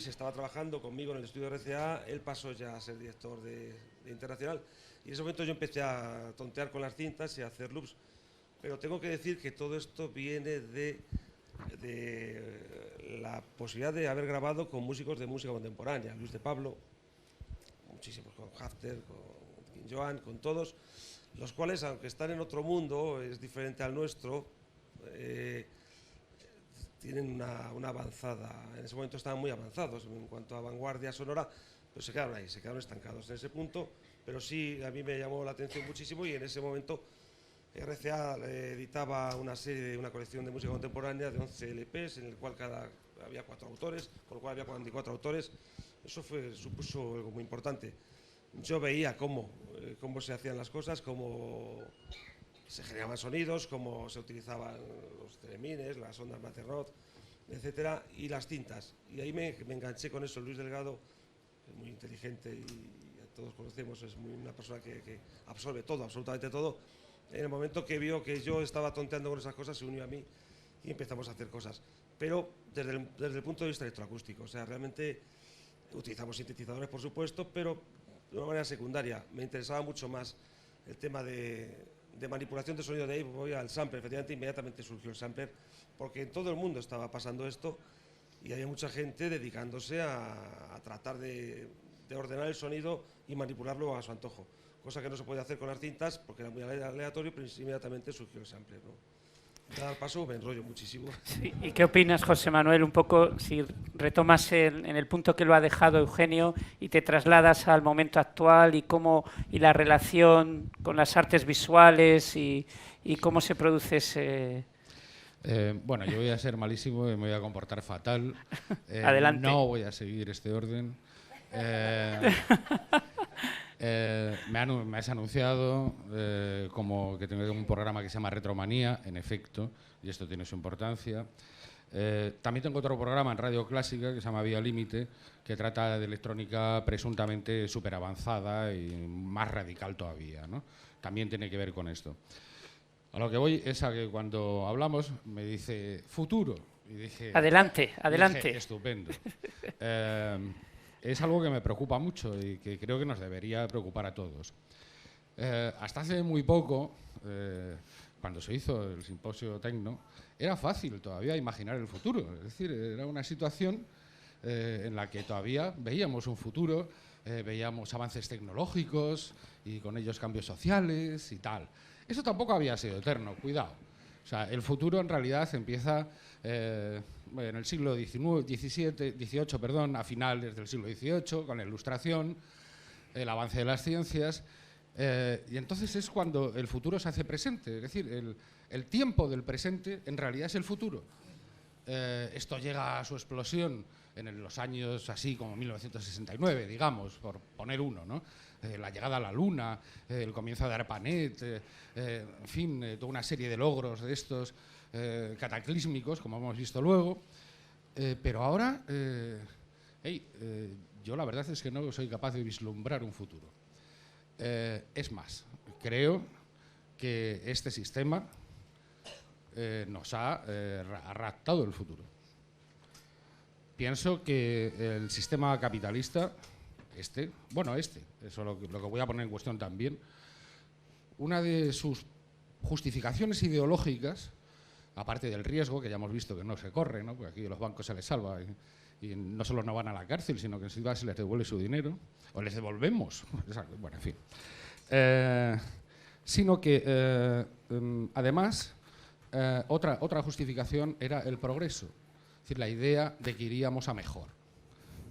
[SPEAKER 9] estaba trabajando conmigo en el estudio de RCA, él pasó ya a ser director de Internacional, y en ese momento yo empecé a tontear con las cintas y a hacer loops. Pero tengo que decir que todo esto viene de la posibilidad de haber grabado con músicos de música contemporánea, Luis de Pablo, muchísimos, con Hafter, con King Joan, con todos, los cuales, aunque están en otro mundo, es diferente al nuestro, tienen una avanzada, en ese momento estaban muy avanzados en cuanto a vanguardia sonora, pero se quedaron ahí, se quedaron estancados en ese punto, pero sí, a mí me llamó la atención muchísimo, y en ese momento RCA editaba una colección de música contemporánea de 11 LPs, en el cual había 4 autores, con lo cual había 44 autores. Eso supuso algo muy importante. Yo veía cómo se hacían las cosas, cómo se generaban sonidos, cómo se utilizaban los telemines, las ondas Materrot, etcétera, y las cintas. Y ahí me enganché con eso. Luis Delgado, que es muy inteligente y todos conocemos, es una persona que absorbe todo, absolutamente todo. En el momento que vio que yo estaba tonteando con esas cosas, se unió a mí y empezamos a hacer cosas. Pero desde el punto de vista electroacústico, o sea, realmente utilizamos sintetizadores, por supuesto, pero de una manera secundaria. Me interesaba mucho más el tema de manipulación de sonido, de ahí voy al sampler. Efectivamente, inmediatamente surgió el sampler, porque en todo el mundo estaba pasando esto y había mucha gente dedicándose a tratar de ordenar el sonido y manipularlo a su antojo. Cosa que no se podía hacer con las cintas porque era muy aleatorio, pero inmediatamente surgió el sampler, ¿no? Cada paso me enrollo muchísimo.
[SPEAKER 1] Sí, ¿y qué opinas, José Manuel, un poco, si retomas en el punto que lo ha dejado Eugenio y te trasladas al momento actual y la relación con las artes visuales y cómo se produce ese...
[SPEAKER 10] Bueno, yo voy a ser malísimo y me voy a comportar fatal.
[SPEAKER 1] Adelante.
[SPEAKER 10] No voy a seguir este orden. Me has anunciado como que tengo un programa que se llama Retromanía, en efecto, y esto tiene su importancia. También tengo otro programa en Radio Clásica que se llama Vía Límite, que trata de electrónica presuntamente súper avanzada y más radical todavía, ¿no? También tiene que ver con esto. A lo que voy es a que cuando hablamos me dice futuro. Y dije,
[SPEAKER 1] adelante, adelante.
[SPEAKER 10] Dije, estupendo. Es algo que me preocupa mucho y que creo que nos debería preocupar a todos. Hasta hace muy poco, cuando se hizo el simposio Tecno, era fácil todavía imaginar el futuro. Es decir, era una situación en la que todavía veíamos un futuro, veíamos avances tecnológicos y con ellos cambios sociales y tal. Eso tampoco había sido eterno, cuidado. O sea, el futuro en realidad empieza en el siglo XVIII, perdón, a finales del siglo XVIII, con la Ilustración, el avance de las ciencias, y entonces es cuando el futuro se hace presente. Es decir, el tiempo del presente en realidad es el futuro. Esto llega a su explosión en los años así como 1969, digamos, por poner uno, ¿no? La llegada a la Luna, el comienzo de ARPANET, en fin, toda una serie de logros de estos cataclísmicos, como hemos visto luego. Pero ahora, yo la verdad es que no soy capaz de vislumbrar un futuro. Es más, creo que este sistema nos ha raptado el futuro. Pienso que el sistema capitalista, eso es lo que voy a poner en cuestión también, una de sus justificaciones ideológicas, aparte del riesgo, que ya hemos visto que no se corre, ¿no? Porque aquí a los bancos se les salva y no solo no van a la cárcel, sino que encima se les devuelve su dinero, o les devolvemos, bueno, en fin. Sino que, además, otra justificación era el progreso, es decir, la idea de que iríamos a mejor.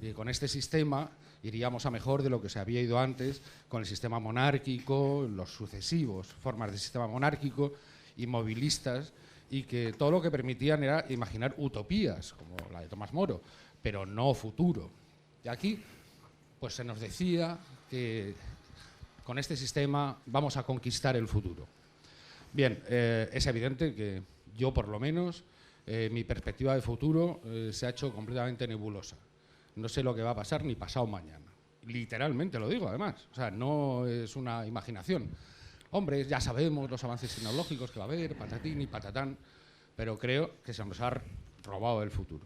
[SPEAKER 10] Y con este sistema iríamos a mejor de lo que se había ido antes con el sistema monárquico, los sucesivos formas de sistema monárquico y movilistas, y que todo lo que permitían era imaginar utopías, como la de Tomás Moro, pero no futuro. Y aquí pues se nos decía que con este sistema vamos a conquistar el futuro. Bien, es evidente que yo, por lo menos, mi perspectiva de futuro se ha hecho completamente nebulosa. No sé lo que va a pasar ni pasado mañana. Literalmente lo digo, además. O sea, no es una imaginación. Hombre, ya sabemos los avances tecnológicos que va a haber, patatín y patatán, pero creo que se nos ha robado el futuro.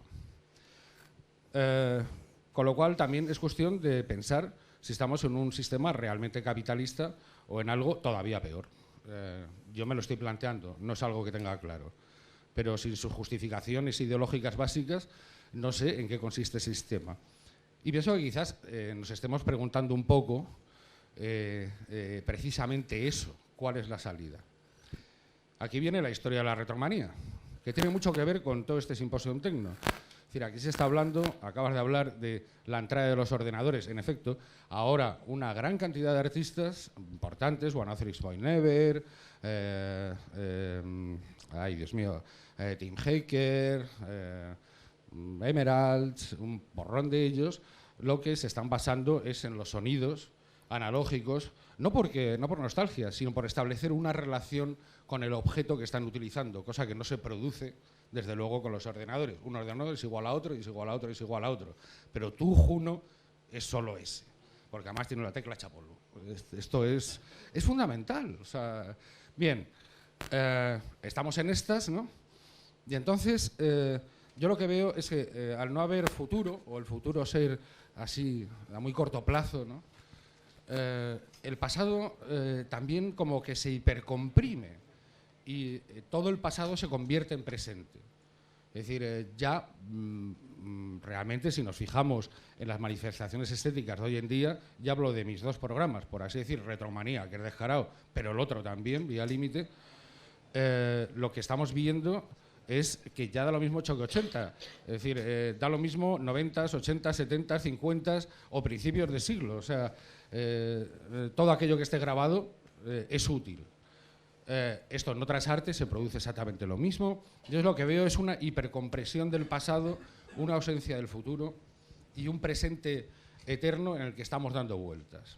[SPEAKER 10] Con lo cual también es cuestión de pensar si estamos en un sistema realmente capitalista o en algo todavía peor. Yo me lo estoy planteando, no es algo que tenga claro, pero sin sus justificaciones ideológicas básicas no sé en qué consiste ese sistema. Y pienso que quizás nos estemos preguntando un poco precisamente eso, ¿cuál es la salida? Aquí viene la historia de la retromanía, que tiene mucho que ver con todo este simposio Tecno. Es decir, aquí se está hablando, acabas de hablar de la entrada de los ordenadores, en efecto, ahora una gran cantidad de artistas importantes, One Félix Never, ay Dios mío, Tim Hacker, Emerald, un porrón de ellos, lo que se están basando es en los sonidos analógicos, no por nostalgia, sino por establecer una relación con el objeto que están utilizando, cosa que no se produce, desde luego, con los ordenadores. Un ordenador es igual a otro, y es igual a otro, y es igual a otro. Pero tu Juno es solo ese, porque además tiene la tecla chapolo. Esto es fundamental. O sea, bien, estamos en estas, ¿no? Y entonces, yo lo que veo es que al no haber futuro, o el futuro ser así a muy corto plazo, ¿no? El pasado también como que se hipercomprime y todo el pasado se convierte en presente. Es decir, ya realmente si nos fijamos en las manifestaciones estéticas de hoy en día, ya hablo de mis dos programas, por así decir, Retromanía, que es descarado, pero el otro también, Vía Límite, lo que estamos viendo es que ya da lo mismo 8 que 80. Es decir, da lo mismo 90s, 80s, 70s, 50s o principios de siglo. O sea, todo aquello que esté grabado es útil. Esto en otras artes se produce exactamente lo mismo. Yo lo que veo es una hipercompresión del pasado, una ausencia del futuro y un presente eterno en el que estamos dando vueltas.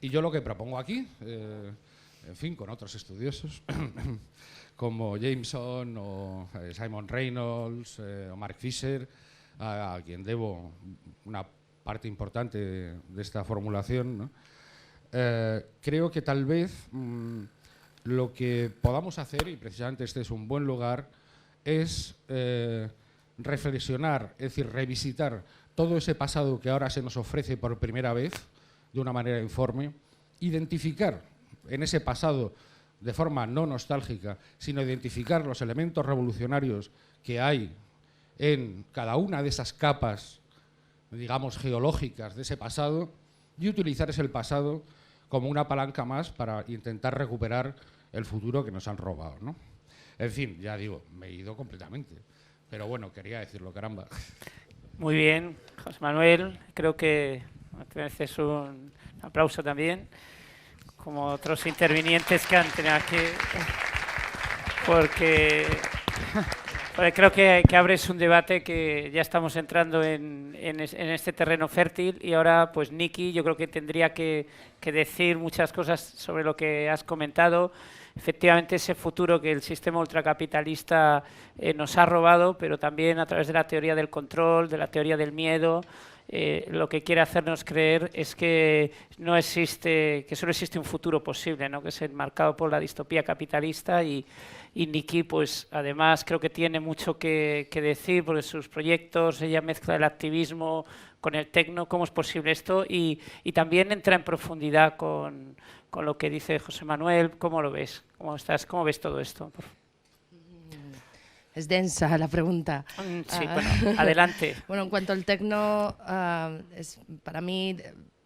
[SPEAKER 10] Y yo lo que propongo aquí, en fin, con otros estudiosos, como Jameson o Simon Reynolds o Mark Fisher, a quien debo una parte importante de esta formulación, ¿no? Creo que tal vez lo que podamos hacer, y precisamente este es un buen lugar, es reflexionar, es decir, revisitar todo ese pasado que ahora se nos ofrece por primera vez, de una manera informe, identificar en ese pasado de forma no nostálgica, sino identificar los elementos revolucionarios que hay en cada una de esas capas, digamos, geológicas de ese pasado, y utilizar ese pasado como una palanca más para intentar recuperar el futuro que nos han robado, ¿no? En fin, ya digo, me he ido completamente. Pero bueno, quería decirlo, caramba.
[SPEAKER 1] Muy bien, José Manuel. Creo que mereces un aplauso también, como otros intervinientes que han tenido aquí, porque creo que abres un debate que ya estamos entrando en este terreno fértil, y ahora pues Niki yo creo que tendría que decir muchas cosas sobre lo que has comentado. Efectivamente, ese futuro que el sistema ultracapitalista nos ha robado, pero también a través de la teoría del control, de la teoría del miedo, lo que quiere hacernos creer es que no existe, que solo existe un futuro posible, ¿no? Que es enmarcado por la distopía capitalista, y Niki, pues además creo que tiene mucho que decir, porque sus proyectos, ella mezcla el activismo con el tecno, cómo es posible esto, y también entra en profundidad con lo que dice José Manuel. ¿Cómo lo ves? ¿Cómo ves todo esto?
[SPEAKER 11] Es densa la pregunta.
[SPEAKER 1] Sí, bueno, adelante.
[SPEAKER 11] Bueno, en cuanto al tecno, para mí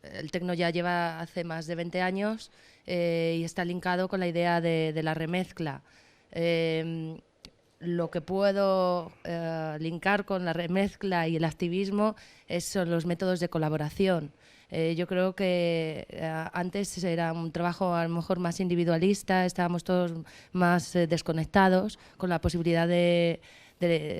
[SPEAKER 11] el tecno ya lleva hace más de 20 años y está linkado con la idea de la remezcla. Lo que puedo linkar con la remezcla y el activismo son los métodos de colaboración. Yo creo que antes era un trabajo a lo mejor más individualista, estábamos todos más desconectados. Con la posibilidad de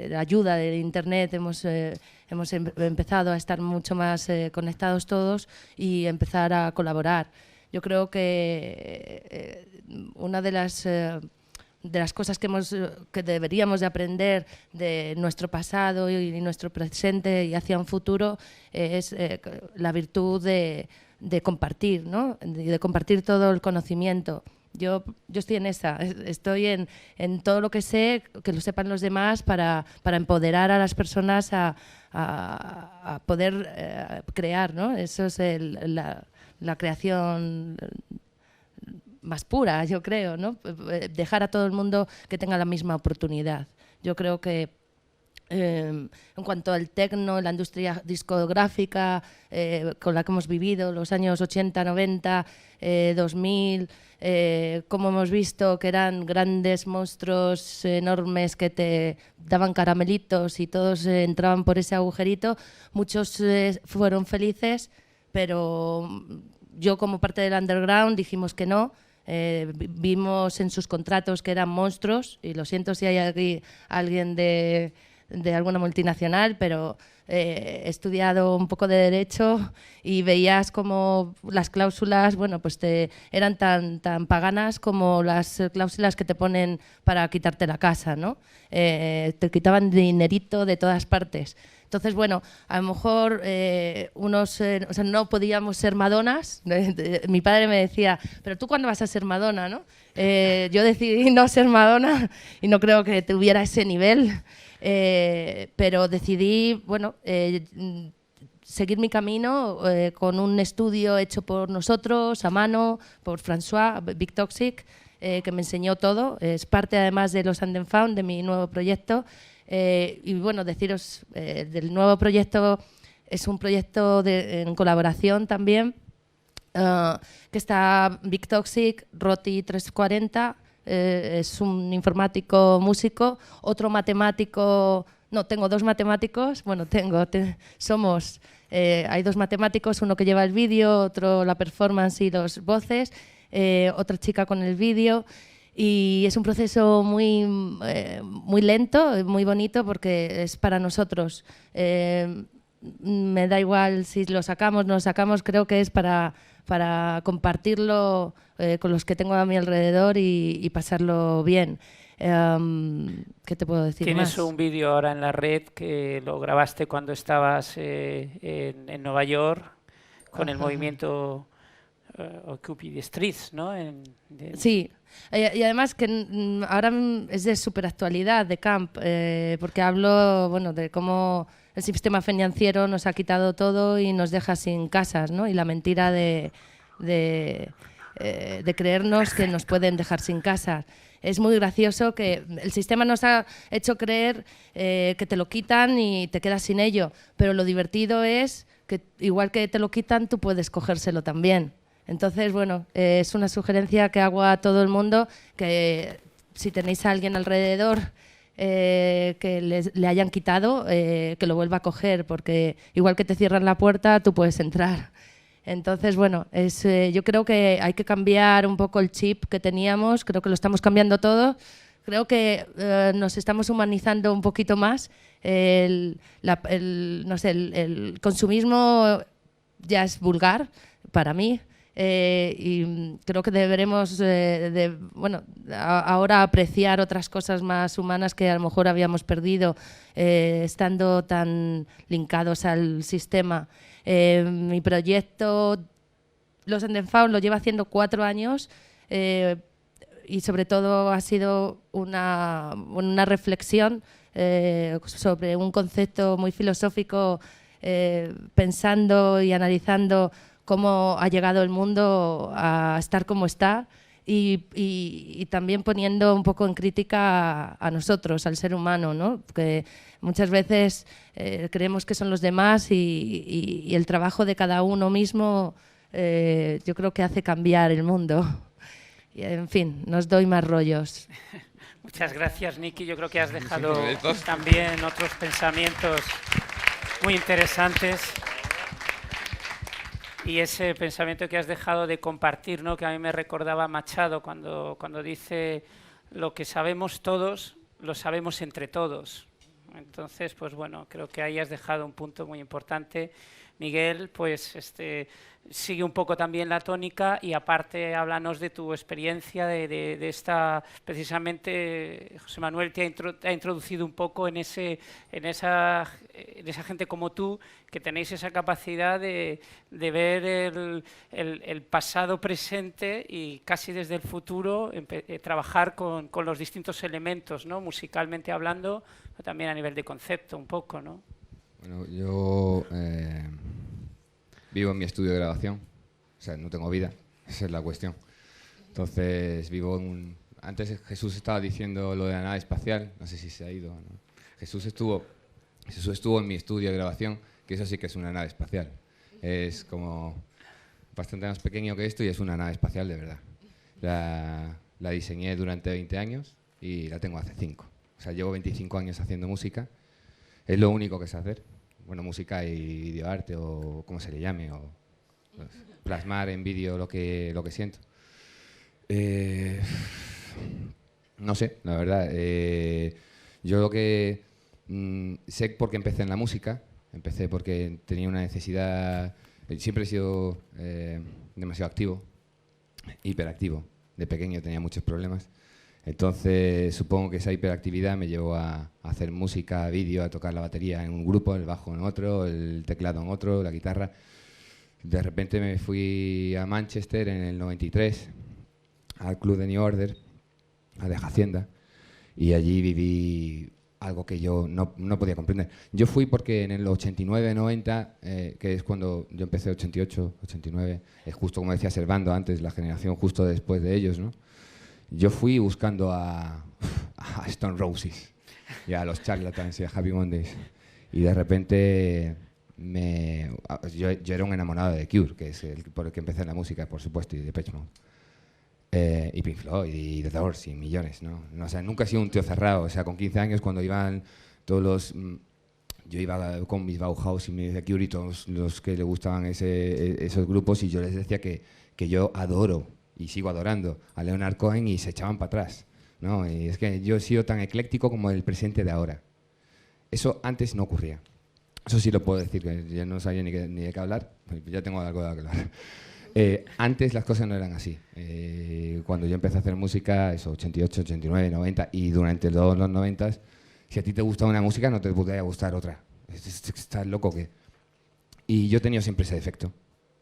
[SPEAKER 11] la ayuda de Internet hemos empezado a estar mucho más conectados todos y empezar a colaborar. Yo creo que una de las cosas que deberíamos de aprender de nuestro pasado y nuestro presente y hacia un futuro es la virtud de compartir, ¿no? De compartir todo el conocimiento. Yo estoy en esa, estoy en todo lo que sé, que lo sepan los demás, para empoderar a las personas a poder crear, ¿no? Eso es la creación más pura, yo creo, ¿no? Dejar a todo el mundo que tenga la misma oportunidad. Yo creo que en cuanto al tecno, la industria discográfica con la que hemos vivido, los años 80, 90, 2000, como hemos visto que eran grandes monstruos enormes que te daban caramelitos y todos entraban por ese agujerito, muchos fueron felices, pero yo como parte del underground dijimos que no. Vimos en sus contratos que eran monstruos, y lo siento si hay aquí alguien de alguna multinacional, pero he estudiado un poco de derecho y veías como las cláusulas, bueno, pues eran tan paganas como las cláusulas que te ponen para quitarte la casa, ¿no? Te quitaban dinerito de todas partes. Entonces, bueno, a lo mejor no podíamos ser Madonas. Mi padre me decía, pero tú ¿cuándo vas a ser Madonna, no? Yo decidí no ser Madonna y no creo que tuviera ese nivel, pero decidí, bueno, seguir mi camino con un estudio hecho por nosotros, a mano, por François, Big Toxic, que me enseñó todo. Es parte además de los And Then Found, de mi nuevo proyecto. Y bueno, deciros del nuevo proyecto, es un proyecto en colaboración también, que está Big Toxic, Roti 340, es un informático músico, otro matemático, no, tengo 2 matemáticos, bueno, somos, hay 2 matemáticos, uno que lleva el vídeo, otro la performance y los voces, otra chica con el vídeo, y es un proceso muy, muy lento, muy bonito porque es para nosotros. Me da igual si lo sacamos, no lo sacamos, creo que es para compartirlo con los que tengo a mi alrededor y pasarlo bien. ¿Qué te puedo decir
[SPEAKER 1] Tienes
[SPEAKER 11] más?
[SPEAKER 1] un vídeo ahora en la red que lo grabaste cuando estabas en Nueva York con el movimiento Occupy the Streets, ¿no?
[SPEAKER 11] Sí, y además que ahora es de superactualidad, de Camp, porque hablo, bueno, de cómo el sistema financiero nos ha quitado todo y nos deja sin casas, ¿no? Y la mentira de creernos que nos pueden dejar sin casas. Es muy gracioso que el sistema nos ha hecho creer que te lo quitan y te quedas sin ello, pero lo divertido es que igual que te lo quitan, tú puedes cogérselo también. Entonces, bueno, es una sugerencia que hago a todo el mundo, que si tenéis a alguien alrededor que le hayan quitado, que lo vuelva a coger, porque igual que te cierran la puerta, tú puedes entrar. Entonces, bueno, yo creo que hay que cambiar un poco el chip que teníamos, creo que lo estamos cambiando todo, creo que nos estamos humanizando un poquito más, no sé, el consumismo ya es vulgar para mí, y creo que deberemos bueno, ahora apreciar otras cosas más humanas que a lo mejor habíamos perdido estando tan linkados al sistema. Mi proyecto Lost and Found lo lleva haciendo 4 años y sobre todo ha sido una reflexión sobre un concepto muy filosófico, pensando y analizando cómo ha llegado el mundo a estar como está y también poniendo un poco en crítica a nosotros, al ser humano, ¿no? Que muchas veces creemos que son los demás y el trabajo de cada uno mismo yo creo que hace cambiar el mundo. Y, en fin, no os doy más rollos.
[SPEAKER 1] Muchas gracias, Niki. Yo creo que has dejado también otros pensamientos muy interesantes. Y ese pensamiento que has dejado de compartir, ¿no? Que a mí me recordaba Machado cuando dice lo que sabemos todos, lo sabemos entre todos. Entonces, pues bueno, creo que ahí has dejado un punto muy importante. Miguel, pues sigue un poco también la tónica y aparte háblanos de tu experiencia de esta, precisamente José Manuel te ha introducido un poco en esa gente como tú, que tenéis esa capacidad de ver el pasado, presente y casi desde el futuro trabajar con los distintos elementos, ¿no? Musicalmente hablando, pero también a nivel de concepto un poco, ¿no?
[SPEAKER 12] Bueno, yo vivo en mi estudio de grabación, o sea, no tengo vida, esa es la cuestión. Entonces vivo Antes Jesús estaba diciendo lo de la nave espacial, no sé si se ha ido, ¿no? Jesús estuvo en mi estudio de grabación, que eso sí que es una nave espacial. Es como bastante más pequeño que esto y es una nave espacial de verdad. La diseñé durante 20 años y la tengo hace 5. O sea, llevo 25 años haciendo música. Es lo único que sé hacer. Bueno, música y videoarte o como se le llame, o pues, plasmar en vídeo lo que siento. No sé, la verdad. Yo lo que sé porque empecé en la música, empecé porque tenía una necesidad. Siempre he sido demasiado activo, hiperactivo. De pequeño tenía muchos problemas. Entonces supongo que esa hiperactividad me llevó a hacer música, vídeo, a tocar la batería en un grupo, el bajo en otro, el teclado en otro, la guitarra. De repente me fui a Manchester en el 93, al club de New Order, a De Hacienda, y allí viví algo que yo no podía comprender. Yo fui porque en el 89-90, que es cuando yo empecé, 88, 89, es justo como decía Servando antes, la generación justo después de ellos, ¿no? Yo fui buscando a Stone Roses y a los Charlatans y a Happy Mondays, y de repente yo era un enamorado de The Cure, que es por el que empecé en la música, por supuesto, y de Depeche Mode. y Pink Floyd, y The Doors, y millones, ¿no? O sea, nunca he sido un tío cerrado. O sea, con 15 años, cuando iban todos los... Yo iba con mis Bauhaus y mis The Cure y todos los que le gustaban esos grupos, y yo les decía que yo adoro, y sigo adorando, a Leonard Cohen, y se echaban para atrás, ¿no? Y es que yo he sido tan ecléctico como el presente de ahora. Eso antes no ocurría. Eso sí lo puedo decir, que ya no sabía ni de qué hablar, ya tengo algo de hablar. Antes las cosas no eran así. Cuando yo empecé a hacer música, eso, 88, 89, 90, y durante todos los 90, si a ti te gustaba una música, no te podría gustar otra. Estás loco que... Y yo he tenido siempre ese defecto.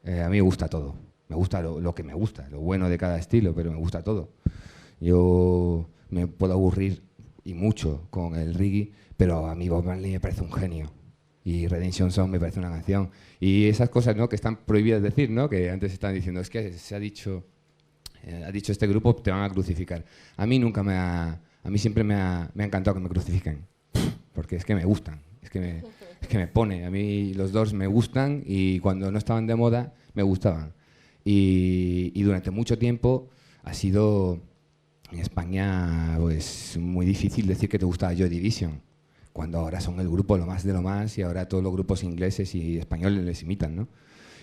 [SPEAKER 12] A mí me gusta todo. Me gusta lo que me gusta, lo bueno de cada estilo, pero me gusta todo. Yo me puedo aburrir, y mucho, con el reggae, pero a mí Bob Marley me parece un genio. Y Redemption Song me parece una canción. Y esas cosas, ¿no?, que están prohibidas decir, ¿no?, que antes están diciendo, es que se ha dicho este grupo, te van a crucificar. A mí siempre me ha encantado que me crucifiquen, porque es que me gustan, es que me pone. A mí los Doors me gustan, y cuando no estaban de moda me gustaban. Y durante mucho tiempo ha sido en España pues muy difícil decir que te gustaba Joy Division, cuando ahora son el grupo lo más de lo más, y ahora todos los grupos ingleses y españoles les imitan, ¿no?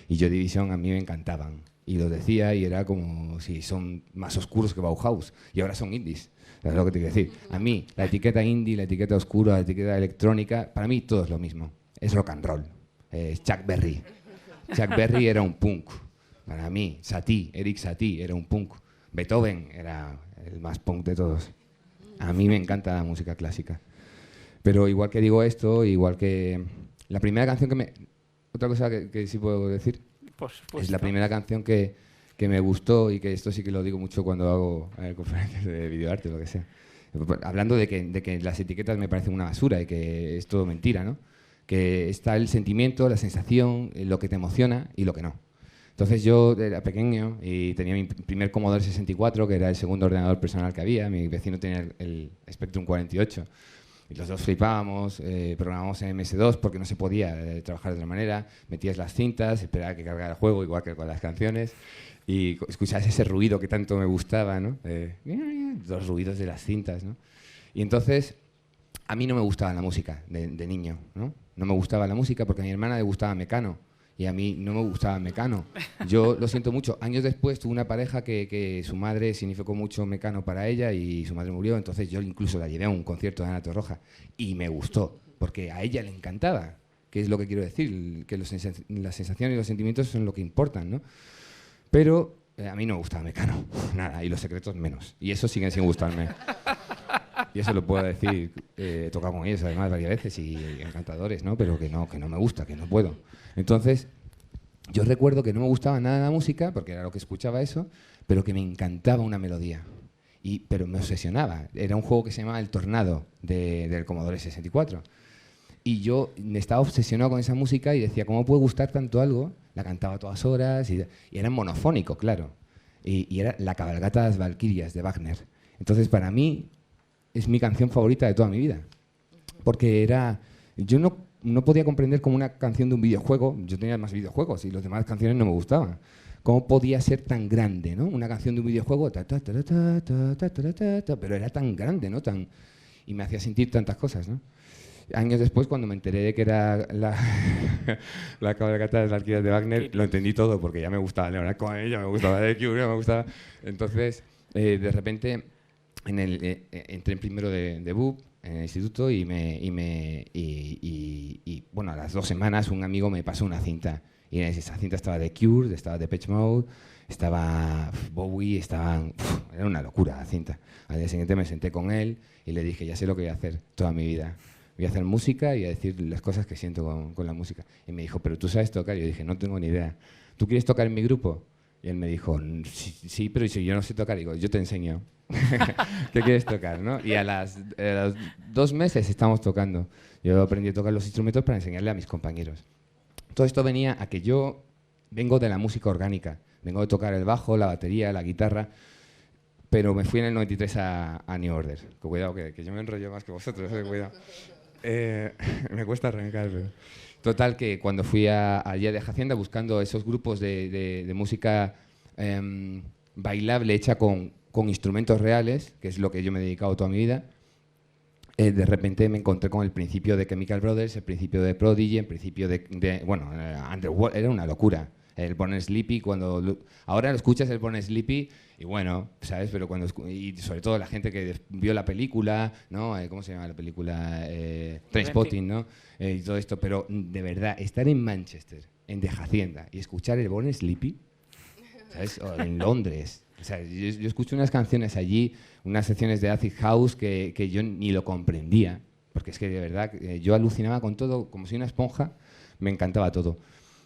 [SPEAKER 12] Y Joy Division a mí me encantaban, y lo decía, y era como si son más oscuros que Bauhaus, y ahora son indies. ¿Sabes lo que te quiero decir? A mí, la etiqueta indie, la etiqueta oscura, la etiqueta electrónica, para mí todo es lo mismo. Es rock and roll. Es Chuck Berry. Chuck Berry era un punk. Para mí, Eric Satie era un punk. Beethoven era el más punk de todos. A mí me encanta la música clásica. Pero igual que digo esto, igual que... La primera canción que me... Otra cosa que sí puedo decir, es la primera canción que me gustó, y que esto sí que lo digo mucho cuando hago conferencias de videoarte o lo que sea. Hablando de que las etiquetas me parecen una basura y que es todo mentira, ¿no? Que está el sentimiento, la sensación, lo que te emociona y lo que no. Entonces yo era pequeño y tenía mi primer Commodore 64, que era el segundo ordenador personal que había. Mi vecino tenía el Spectrum 48. Y los dos flipábamos, programábamos en MS2 porque no se podía trabajar de otra manera. Metías las cintas, esperaba que cargara el juego, igual que con las canciones, y escuchabas ese ruido que tanto me gustaba, ¿no? Los ruidos de las cintas, ¿no? Y entonces, a mí no me gustaba la música de niño, ¿no? No me gustaba la música porque a mi hermana le gustaba Mecano, y a mí no me gustaba Mecano. Yo lo siento mucho. Años después tuve una pareja que su madre significó mucho Mecano para ella, y su madre murió, entonces yo incluso la llevé a un concierto de Ana Torroja y me gustó, porque a ella le encantaba, que es lo que quiero decir, que las sensaciones y los sentimientos son lo que importan, ¿no? Pero a mí no me gustaba Mecano, nada, y Los Secretos menos, y eso sigue sin gustarme. Y eso lo puedo decir, he tocado con ellos además varias veces, y encantadores, ¿no? Pero que no me gusta, que no puedo. Entonces, yo recuerdo que no me gustaba nada la música, porque era lo que escuchaba eso, pero que me encantaba una melodía. Pero me obsesionaba. Era un juego que se llamaba El Tornado, del Commodore 64. Y yo me estaba obsesionado con esa música y decía, ¿cómo puede gustar tanto algo? La cantaba a todas horas, y era monofónico, claro. Y era La cabalgata de las Valquirias, de Wagner. Entonces, para mí, es mi canción favorita de toda mi vida. Porque era... Yo no podía comprender cómo una canción de un videojuego, yo tenía más videojuegos y las demás canciones no me gustaban, cómo podía ser tan grande, ¿no? Una canción de un videojuego, pero era tan grande, ¿no? Y me hacía sentir tantas cosas, ¿no? Años después, cuando me enteré de que era la cabalgata de las Valquirias de Wagner, lo entendí todo, porque ya me gustaba Leonard Cohen, ya me gustaba The Cure, ya me gustaba... Entonces, de repente, entré en primero de BUP, en el instituto, y bueno, a las 2 semanas un amigo me pasó una cinta, y en esa cinta estaba The Cure, estaba Depeche Mode, estaba Bowie, era una locura la cinta. Al día siguiente me senté con él y le dije, ya sé lo que voy a hacer toda mi vida. Voy a hacer música y a decir las cosas que siento con la música. Y me dijo, ¿pero tú sabes tocar? Y yo dije, no tengo ni idea. ¿Tú quieres tocar en mi grupo? Y él me dijo, sí, pero si yo no sé tocar, digo, yo te enseño. ¿Qué quieres tocar? ¿No? Y a los 2 meses estamos tocando. Yo aprendí a tocar los instrumentos para enseñarle a mis compañeros. Todo esto venía a que yo vengo de la música orgánica. Vengo de tocar el bajo, la batería, la guitarra, pero me fui en el 93 a New Order. Cuidado, que yo me enrollo más que vosotros, cuidado. Me cuesta arrancar, pero... Total, que cuando fui allá de Hacienda buscando esos grupos de música bailable hecha con instrumentos reales, que es lo que yo me he dedicado toda mi vida, de repente me encontré con el principio de Chemical Brothers, el principio de Prodigy, el principio Underworld, era una locura. El Born Sleepy, ahora lo escuchas el Born Sleepy y bueno, ¿sabes? Pero y sobre todo la gente que vio la película, ¿no? ¿Cómo se llama la película? Trainspotting, ¿no? Y todo esto, pero de verdad, estar en Manchester, en The Hacienda, y escuchar el Born Sleepy, ¿sabes? O en Londres. O sea, yo escuché unas canciones allí, unas secciones de Acid House que yo ni lo comprendía, porque es que de verdad yo alucinaba con todo, como si una esponja, me encantaba todo.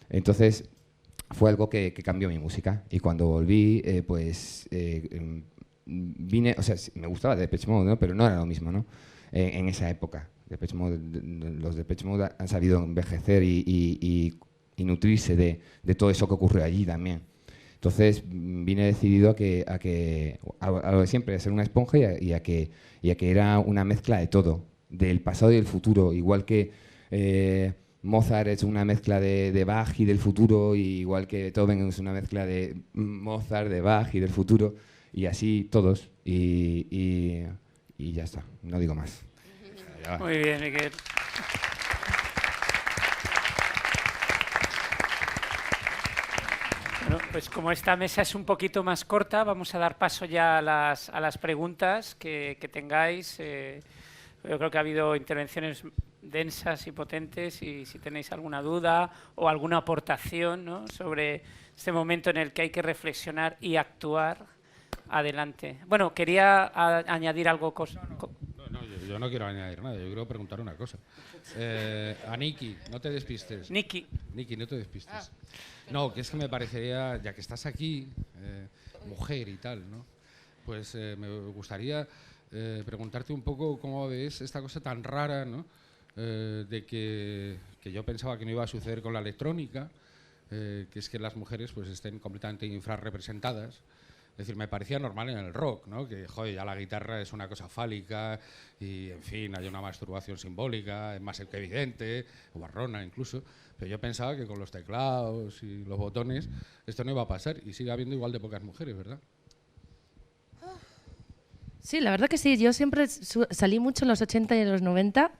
[SPEAKER 12] Entonces fue algo que cambió mi música, y cuando volví, vine, o sea, me gustaba Depeche Mode, ¿no? Pero no era lo mismo, ¿no? En esa época. Los Depeche Mode han sabido envejecer y nutrirse de todo eso que ocurrió allí también. Entonces vine decidido a lo de siempre, a ser una esponja y a que era una mezcla de todo, del pasado y del futuro, igual que Mozart es una mezcla de Bach y del futuro, y igual que Beethoven es una mezcla de Mozart, de Bach y del futuro, y así todos, y ya está, no digo más.
[SPEAKER 1] Muy bien, Miquel. Bueno, pues como esta mesa es un poquito más corta, vamos a dar paso ya a las preguntas que tengáis. Yo creo que ha habido intervenciones densas y potentes, y si tenéis alguna duda o alguna aportación, ¿no?, sobre este momento en el que hay que reflexionar y actuar, adelante. Bueno, quería añadir algo.
[SPEAKER 10] No, yo no quiero añadir nada, yo quiero preguntar una cosa. A Niki, no te despistes.
[SPEAKER 1] Niki,
[SPEAKER 10] no te despistes. No, que es que me parecería, ya que estás aquí, mujer y tal, ¿no? Pues me gustaría preguntarte un poco cómo ves esta cosa tan rara, ¿no? De que yo pensaba que no iba a suceder con la electrónica, que es que las mujeres pues estén completamente infrarrepresentadas. Es decir, me parecía normal en el rock, ¿no? Que, joder, ya la guitarra es una cosa fálica y, en fin, hay una masturbación simbólica, es más que evidente, o barrona incluso. Pero yo pensaba que con los teclados y los botones esto no iba a pasar, y sigue habiendo igual de pocas mujeres, ¿verdad?
[SPEAKER 11] Sí, la verdad que sí. Yo siempre salí mucho en los 80 y en los 90,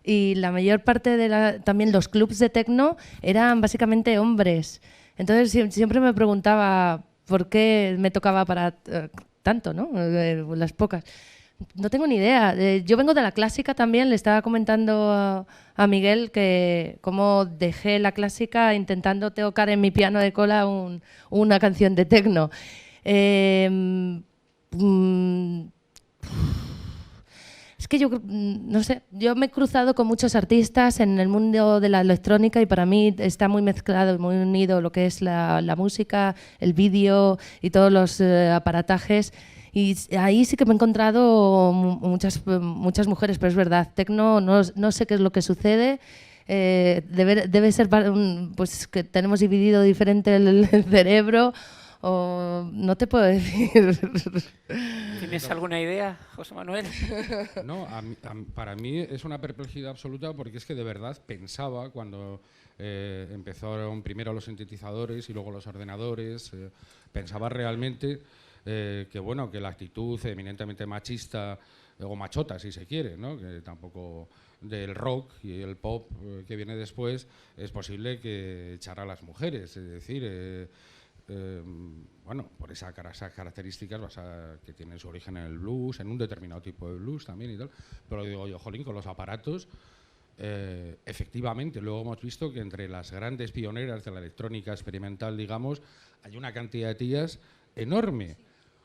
[SPEAKER 11] y la mayor parte también los clubs de techno eran básicamente hombres. Entonces siempre me preguntaba por qué me tocaba para tanto, ¿no? Las pocas. No tengo ni idea. Yo vengo de la clásica también. Le estaba comentando a Miguel que cómo dejé la clásica intentando tocar en mi piano de cola una canción de techno. Es que yo no sé, yo me he cruzado con muchos artistas en el mundo de la electrónica, y para mí está muy mezclado y muy unido lo que es la música, el vídeo y todos los aparatajes. Y ahí sí que me he encontrado muchas mujeres, pero es verdad, techno, no sé qué es lo que sucede. Debe ser pues que tenemos dividido diferente el cerebro, o no te puedo decir.
[SPEAKER 1] ¿Tienes alguna idea, José Manuel?
[SPEAKER 10] No, para mí es una perplejidad absoluta, porque es que de verdad pensaba, cuando empezaron primero los sintetizadores y luego los ordenadores, pensaba realmente que la actitud eminentemente machista, o machota si se quiere, ¿no? Que tampoco del rock y el pop que viene después es posible que echara a las mujeres, es decir, por esas características que tienen su origen en el blues, en un determinado tipo de blues también y tal, pero digo yo, jolín, con los aparatos, efectivamente, luego hemos visto que entre las grandes pioneras de la electrónica experimental, digamos, hay una cantidad de tías enorme,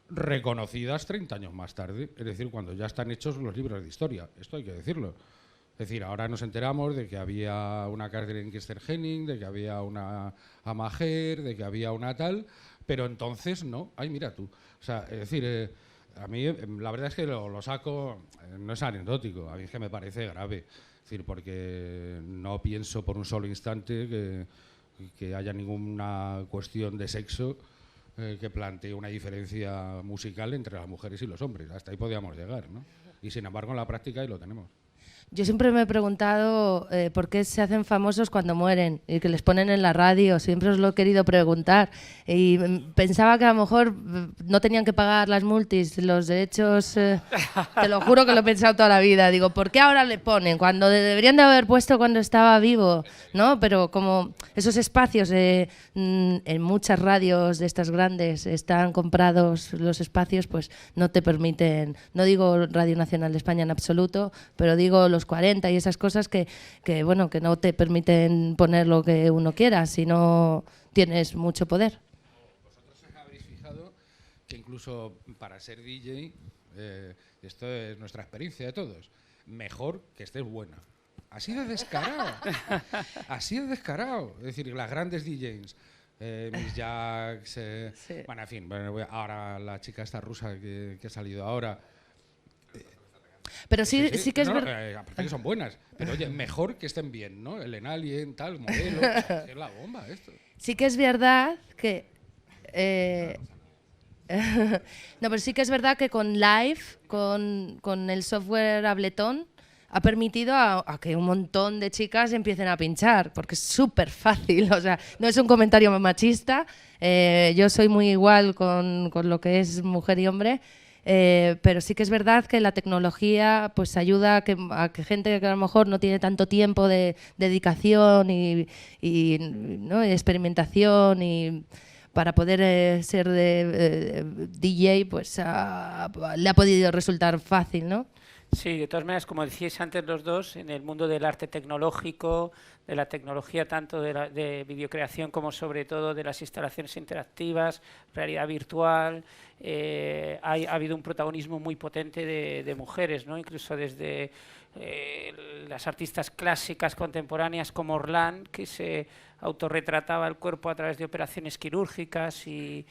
[SPEAKER 10] reconocidas 30 años más tarde, es decir, cuando ya están hechos los libros de historia, esto hay que decirlo. Es decir, ahora nos enteramos de que había una Catherine Kester-Henning, de que había una Amager, de que había una tal, pero entonces no. Ay, mira tú. O sea, es decir, a mí la verdad es que lo saco, no es anecdótico, a mí es que me parece grave. Es decir, porque no pienso por un solo instante que haya ninguna cuestión de sexo que plantee una diferencia musical entre las mujeres y los hombres. Hasta ahí podíamos llegar, ¿no? Y sin embargo, en la práctica ahí lo tenemos.
[SPEAKER 11] Yo siempre me he preguntado por qué se hacen famosos cuando mueren y que les ponen en la radio. Siempre os lo he querido preguntar. Y pensaba que a lo mejor no tenían que pagar las multis, los derechos. Te lo juro que lo he pensado toda la vida. Digo, ¿por qué ahora le ponen? Cuando deberían de haber puesto cuando estaba vivo, ¿no? Pero como esos espacios en muchas radios de estas grandes están comprados los espacios, pues no te permiten. No digo Radio Nacional de España en absoluto, pero digo los 40 y esas cosas que bueno, que no te permiten poner lo que uno quiera si no tienes mucho poder.
[SPEAKER 10] Vosotros os habréis fijado que incluso para ser DJ, esto es nuestra experiencia de todos, mejor que estés buena. Así de descarado. Así de descarado. Es decir, las grandes DJs, Miss Jax,
[SPEAKER 11] Sí.
[SPEAKER 10] bueno, en fin, ahora la chica esta rusa que ha salido ahora.
[SPEAKER 11] Pero sí que es
[SPEAKER 10] no,
[SPEAKER 11] verdad.
[SPEAKER 10] aparte que son buenas, pero oye, mejor que estén bien, ¿no? El Enalien, tal, modelo, es la bomba esto.
[SPEAKER 11] Sí que es verdad que... no, pero sí que es verdad que con Live, con el software Ableton, ha permitido a que un montón de chicas empiecen a pinchar, porque es súper fácil. O sea, no es un comentario machista. Yo soy muy igual con lo que es mujer y hombre. Pero sí que es verdad que la tecnología pues ayuda a que gente que a lo mejor no tiene tanto tiempo de dedicación y ¿no? y experimentación y para poder ser DJ pues le ha podido resultar fácil, ¿no?
[SPEAKER 1] Sí, de todas maneras, como decíais antes los dos, en el mundo del arte tecnológico, de la tecnología tanto de videocreación como sobre todo de las instalaciones interactivas, realidad virtual, ha habido un protagonismo muy potente de mujeres, ¿no? Incluso desde las artistas clásicas contemporáneas como Orlan, que se autorretrataba el cuerpo a través de operaciones quirúrgicas y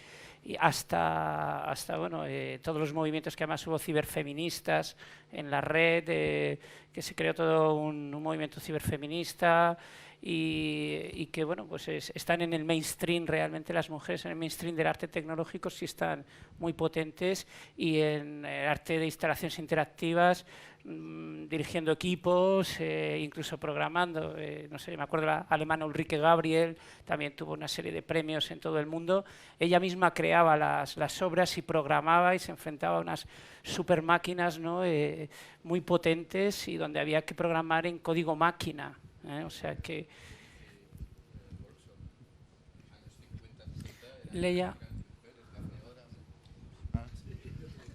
[SPEAKER 1] hasta bueno, todos los movimientos que además hubo ciberfeministas en la red, que se creó todo un movimiento ciberfeminista y que bueno, pues están en el mainstream realmente las mujeres, en el mainstream del arte tecnológico sí están muy potentes y en el arte de instalaciones interactivas dirigiendo equipos, incluso programando. No sé, me acuerdo la alemana Ulrike Gabriel, también tuvo una serie de premios en todo el mundo. Ella misma creaba las obras y programaba y se enfrentaba a unas super máquinas, ¿no? Muy potentes y donde había que programar en código máquina. O sea que... Leia.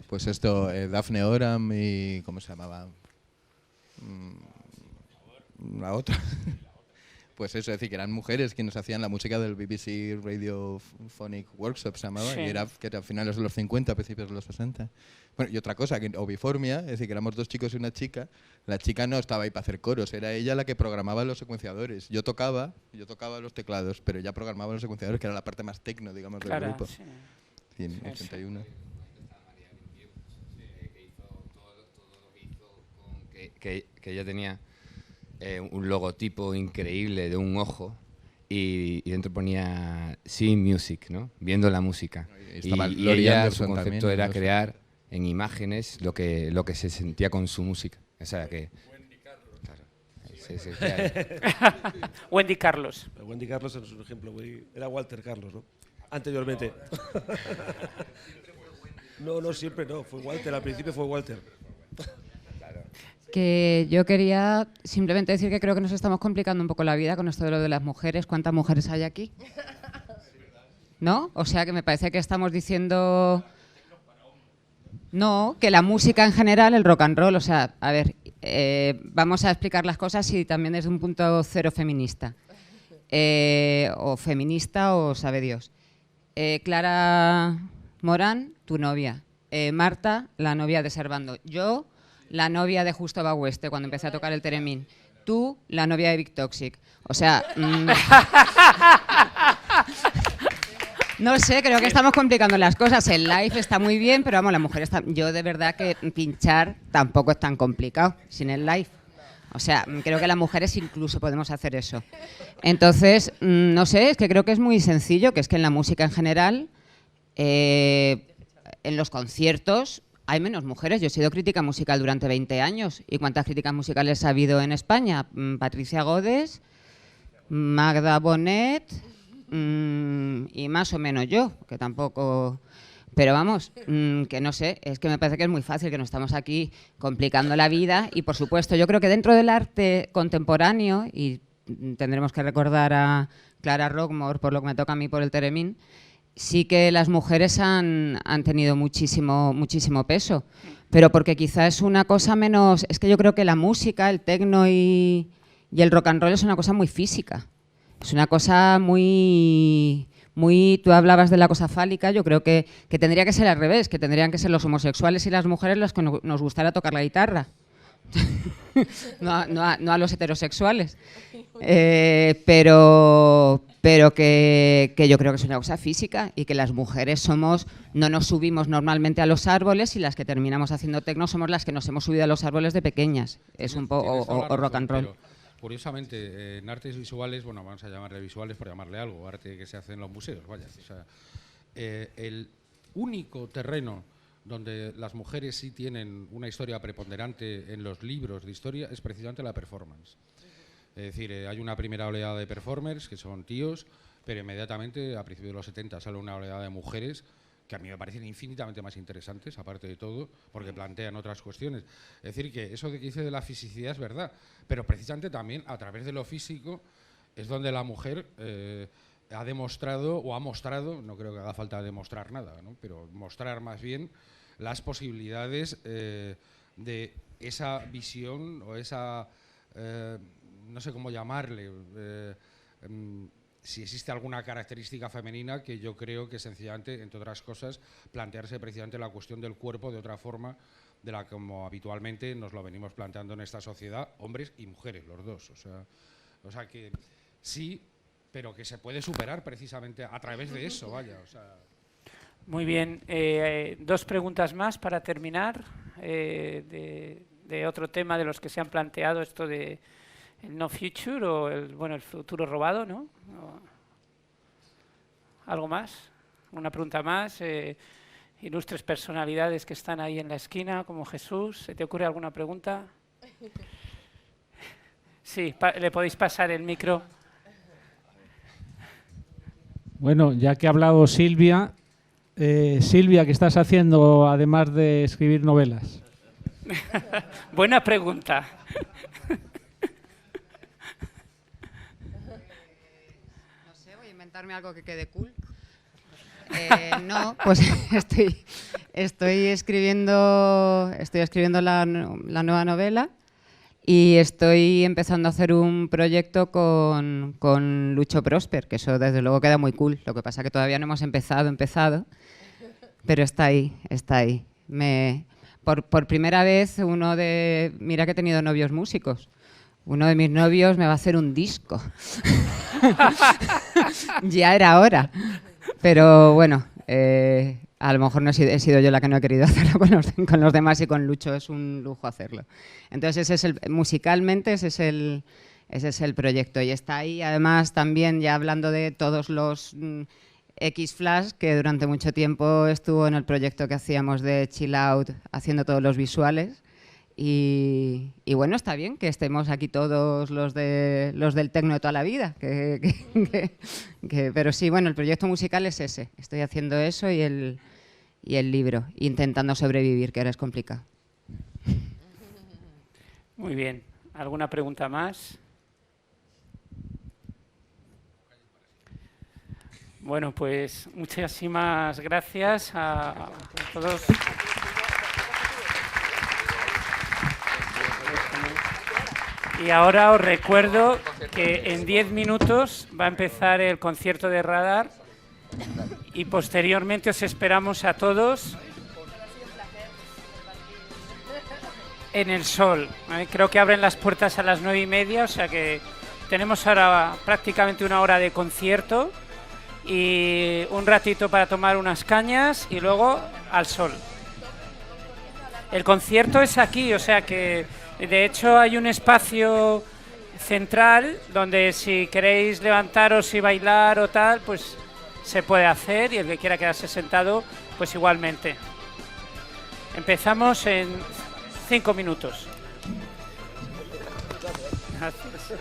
[SPEAKER 2] Pues esto, Daphne Oram y... ¿cómo se llamaba? La otra. Pues eso, es decir, que eran mujeres quienes hacían la música del BBC Radio Phonic Workshop, se llamaba,
[SPEAKER 1] Sí.
[SPEAKER 2] y era que era a finales de los 50, principios de los 60. Bueno, y otra cosa, que en Obiformia, es decir, que éramos dos chicos y una chica, la chica no estaba ahí para hacer coros, era ella la que programaba los secuenciadores. Yo tocaba los teclados, pero ella programaba los secuenciadores, que era la parte más tecno, digamos, del
[SPEAKER 1] Claro,
[SPEAKER 2] grupo.
[SPEAKER 1] sí.
[SPEAKER 2] Sí, en
[SPEAKER 1] Sí,
[SPEAKER 2] 81.
[SPEAKER 12] Que ella tenía un logotipo increíble de un ojo y dentro ponía Seeing Music, ¿no? Viendo la música.
[SPEAKER 2] Estaba
[SPEAKER 12] Y
[SPEAKER 2] Laurie
[SPEAKER 12] ella,
[SPEAKER 2] Anderson
[SPEAKER 12] su concepto
[SPEAKER 2] también,
[SPEAKER 12] era
[SPEAKER 2] ¿no?
[SPEAKER 12] crear en imágenes lo que se sentía con su música. O sea que... Claro. Sí, sí, claro.
[SPEAKER 1] Wendy Carlos.
[SPEAKER 9] Wendy Carlos es un ejemplo, era Walter Carlos, ¿no? Anteriormente. No, siempre no, fue Walter, al principio fue Walter.
[SPEAKER 13] Que yo quería simplemente decir que creo que nos estamos complicando un poco la vida con esto de lo de las mujeres. ¿Cuántas mujeres hay aquí? ¿No? O sea que me parece que estamos diciendo... No, que la música en general, el rock and roll, o sea, a ver, vamos a explicar las cosas y también desde un punto cero feminista. O feminista o sabe Dios. Clara Morán, tu novia. Marta, la novia de Servando. Yo, la novia de Justo Bagüeste, cuando empecé a tocar el teremín. Tú, la novia de Big Toxic. O sea... no sé, creo que estamos complicando las cosas. El live está muy bien, pero vamos, la mujer está... Yo de verdad que pinchar tampoco es tan complicado sin el live. O sea, creo que las mujeres incluso podemos hacer eso. Entonces, no sé, es que creo que es muy sencillo, que es que en la música en general, en los conciertos, hay menos mujeres. Yo he sido crítica musical durante 20 años. ¿Y cuántas críticas musicales ha habido en España? Patricia Godes, Magda Bonet y más o menos yo, que tampoco... Pero vamos, que no sé, es que me parece que es muy fácil, que nos estamos aquí complicando la vida. Y por supuesto, yo creo que dentro del arte contemporáneo, y tendremos que recordar a Clara Rockmore, por lo que me toca a mí por el Teremín, sí que las mujeres han tenido muchísimo peso, pero porque quizá es una cosa menos... Es que yo creo que la música, el techno y el rock and roll es una cosa muy física, es una cosa muy... Tú hablabas de la cosa fálica, yo creo que tendría que ser al revés, que tendrían que ser los homosexuales y las mujeres los que nos gustara tocar la guitarra. no a los heterosexuales. Pero que yo creo que es una cosa física y que las mujeres no nos subimos normalmente a los árboles, y las que terminamos haciendo tecno somos las que nos hemos subido a los árboles de pequeñas. Es un poco o rock and roll.
[SPEAKER 10] Curiosamente, en artes visuales, bueno, vamos a llamarle visuales por llamarle algo, arte que se hace en los museos, vaya. O sea, el único terreno donde las mujeres sí tienen una historia preponderante en los libros de historia es precisamente la performance. Es decir, hay una primera oleada de performers, que son tíos, pero inmediatamente, a principios de los 70, sale una oleada de mujeres que a mí me parecen infinitamente más interesantes, aparte de todo, porque plantean otras cuestiones. Es decir, que eso de que dice de la fisicidad es verdad, pero precisamente también a través de lo físico es donde la mujer ha demostrado, o ha mostrado, no creo que haga falta demostrar nada, ¿no?, pero mostrar más bien las posibilidades de esa visión o esa, no sé cómo llamarle, si existe alguna característica femenina que yo creo que sencillamente, entre otras cosas, plantearse precisamente la cuestión del cuerpo de otra forma de la como habitualmente nos lo venimos planteando en esta sociedad, hombres y mujeres, los dos. O sea que sí, pero que se puede superar precisamente a través de eso, vaya. O sea.
[SPEAKER 1] Muy bien, dos preguntas más para terminar, de otro tema de los que se han planteado, esto de el no future o el futuro robado, ¿no? ¿Algo más? Una pregunta más. Ilustres personalidades que están ahí en la esquina, como Jesús. ¿Se te ocurre alguna pregunta? Sí, le podéis pasar el micro.
[SPEAKER 5] Bueno, ya que ha hablado Silvia, Silvia, ¿qué estás haciendo además de escribir novelas?
[SPEAKER 1] Buena pregunta.
[SPEAKER 13] No sé, voy a inventarme algo que quede cool. No, pues estoy escribiendo la nueva novela y estoy empezando a hacer un proyecto con Lucho Prosper, que eso desde luego queda muy cool. Lo que pasa es que todavía no hemos empezado, pero está ahí. Por primera vez mira que he tenido novios músicos. Uno de mis novios me va a hacer un disco. Ya era hora. Pero bueno, a lo mejor no he sido yo la que no he querido hacerlo con los demás, y con Lucho es un lujo hacerlo. Entonces musicalmente ese es el proyecto, y está ahí. Además también, ya hablando de todos los X-Flash, que durante mucho tiempo estuvo en el proyecto que hacíamos de Chill Out, haciendo todos los visuales. Y bueno, está bien que estemos aquí todos los del tecno de toda la vida. Pero sí, bueno, el proyecto musical es ese. Estoy haciendo eso y el libro, intentando sobrevivir, que ahora es complicado.
[SPEAKER 1] Muy bien. ¿Alguna pregunta más? Bueno, pues muchísimas gracias a todos. Y ahora os recuerdo que en 10 minutos va a empezar el concierto de Radar y posteriormente os esperamos a todos en el Sol. Creo que abren las puertas a las 9:30, o sea que tenemos ahora prácticamente una hora de concierto y un ratito para tomar unas cañas y luego al Sol. El concierto es aquí, o sea que de hecho hay un espacio central donde si queréis levantaros y bailar o tal, pues se puede hacer, y el que quiera quedarse sentado, pues igualmente. Empezamos en 5 minutos. Gracias.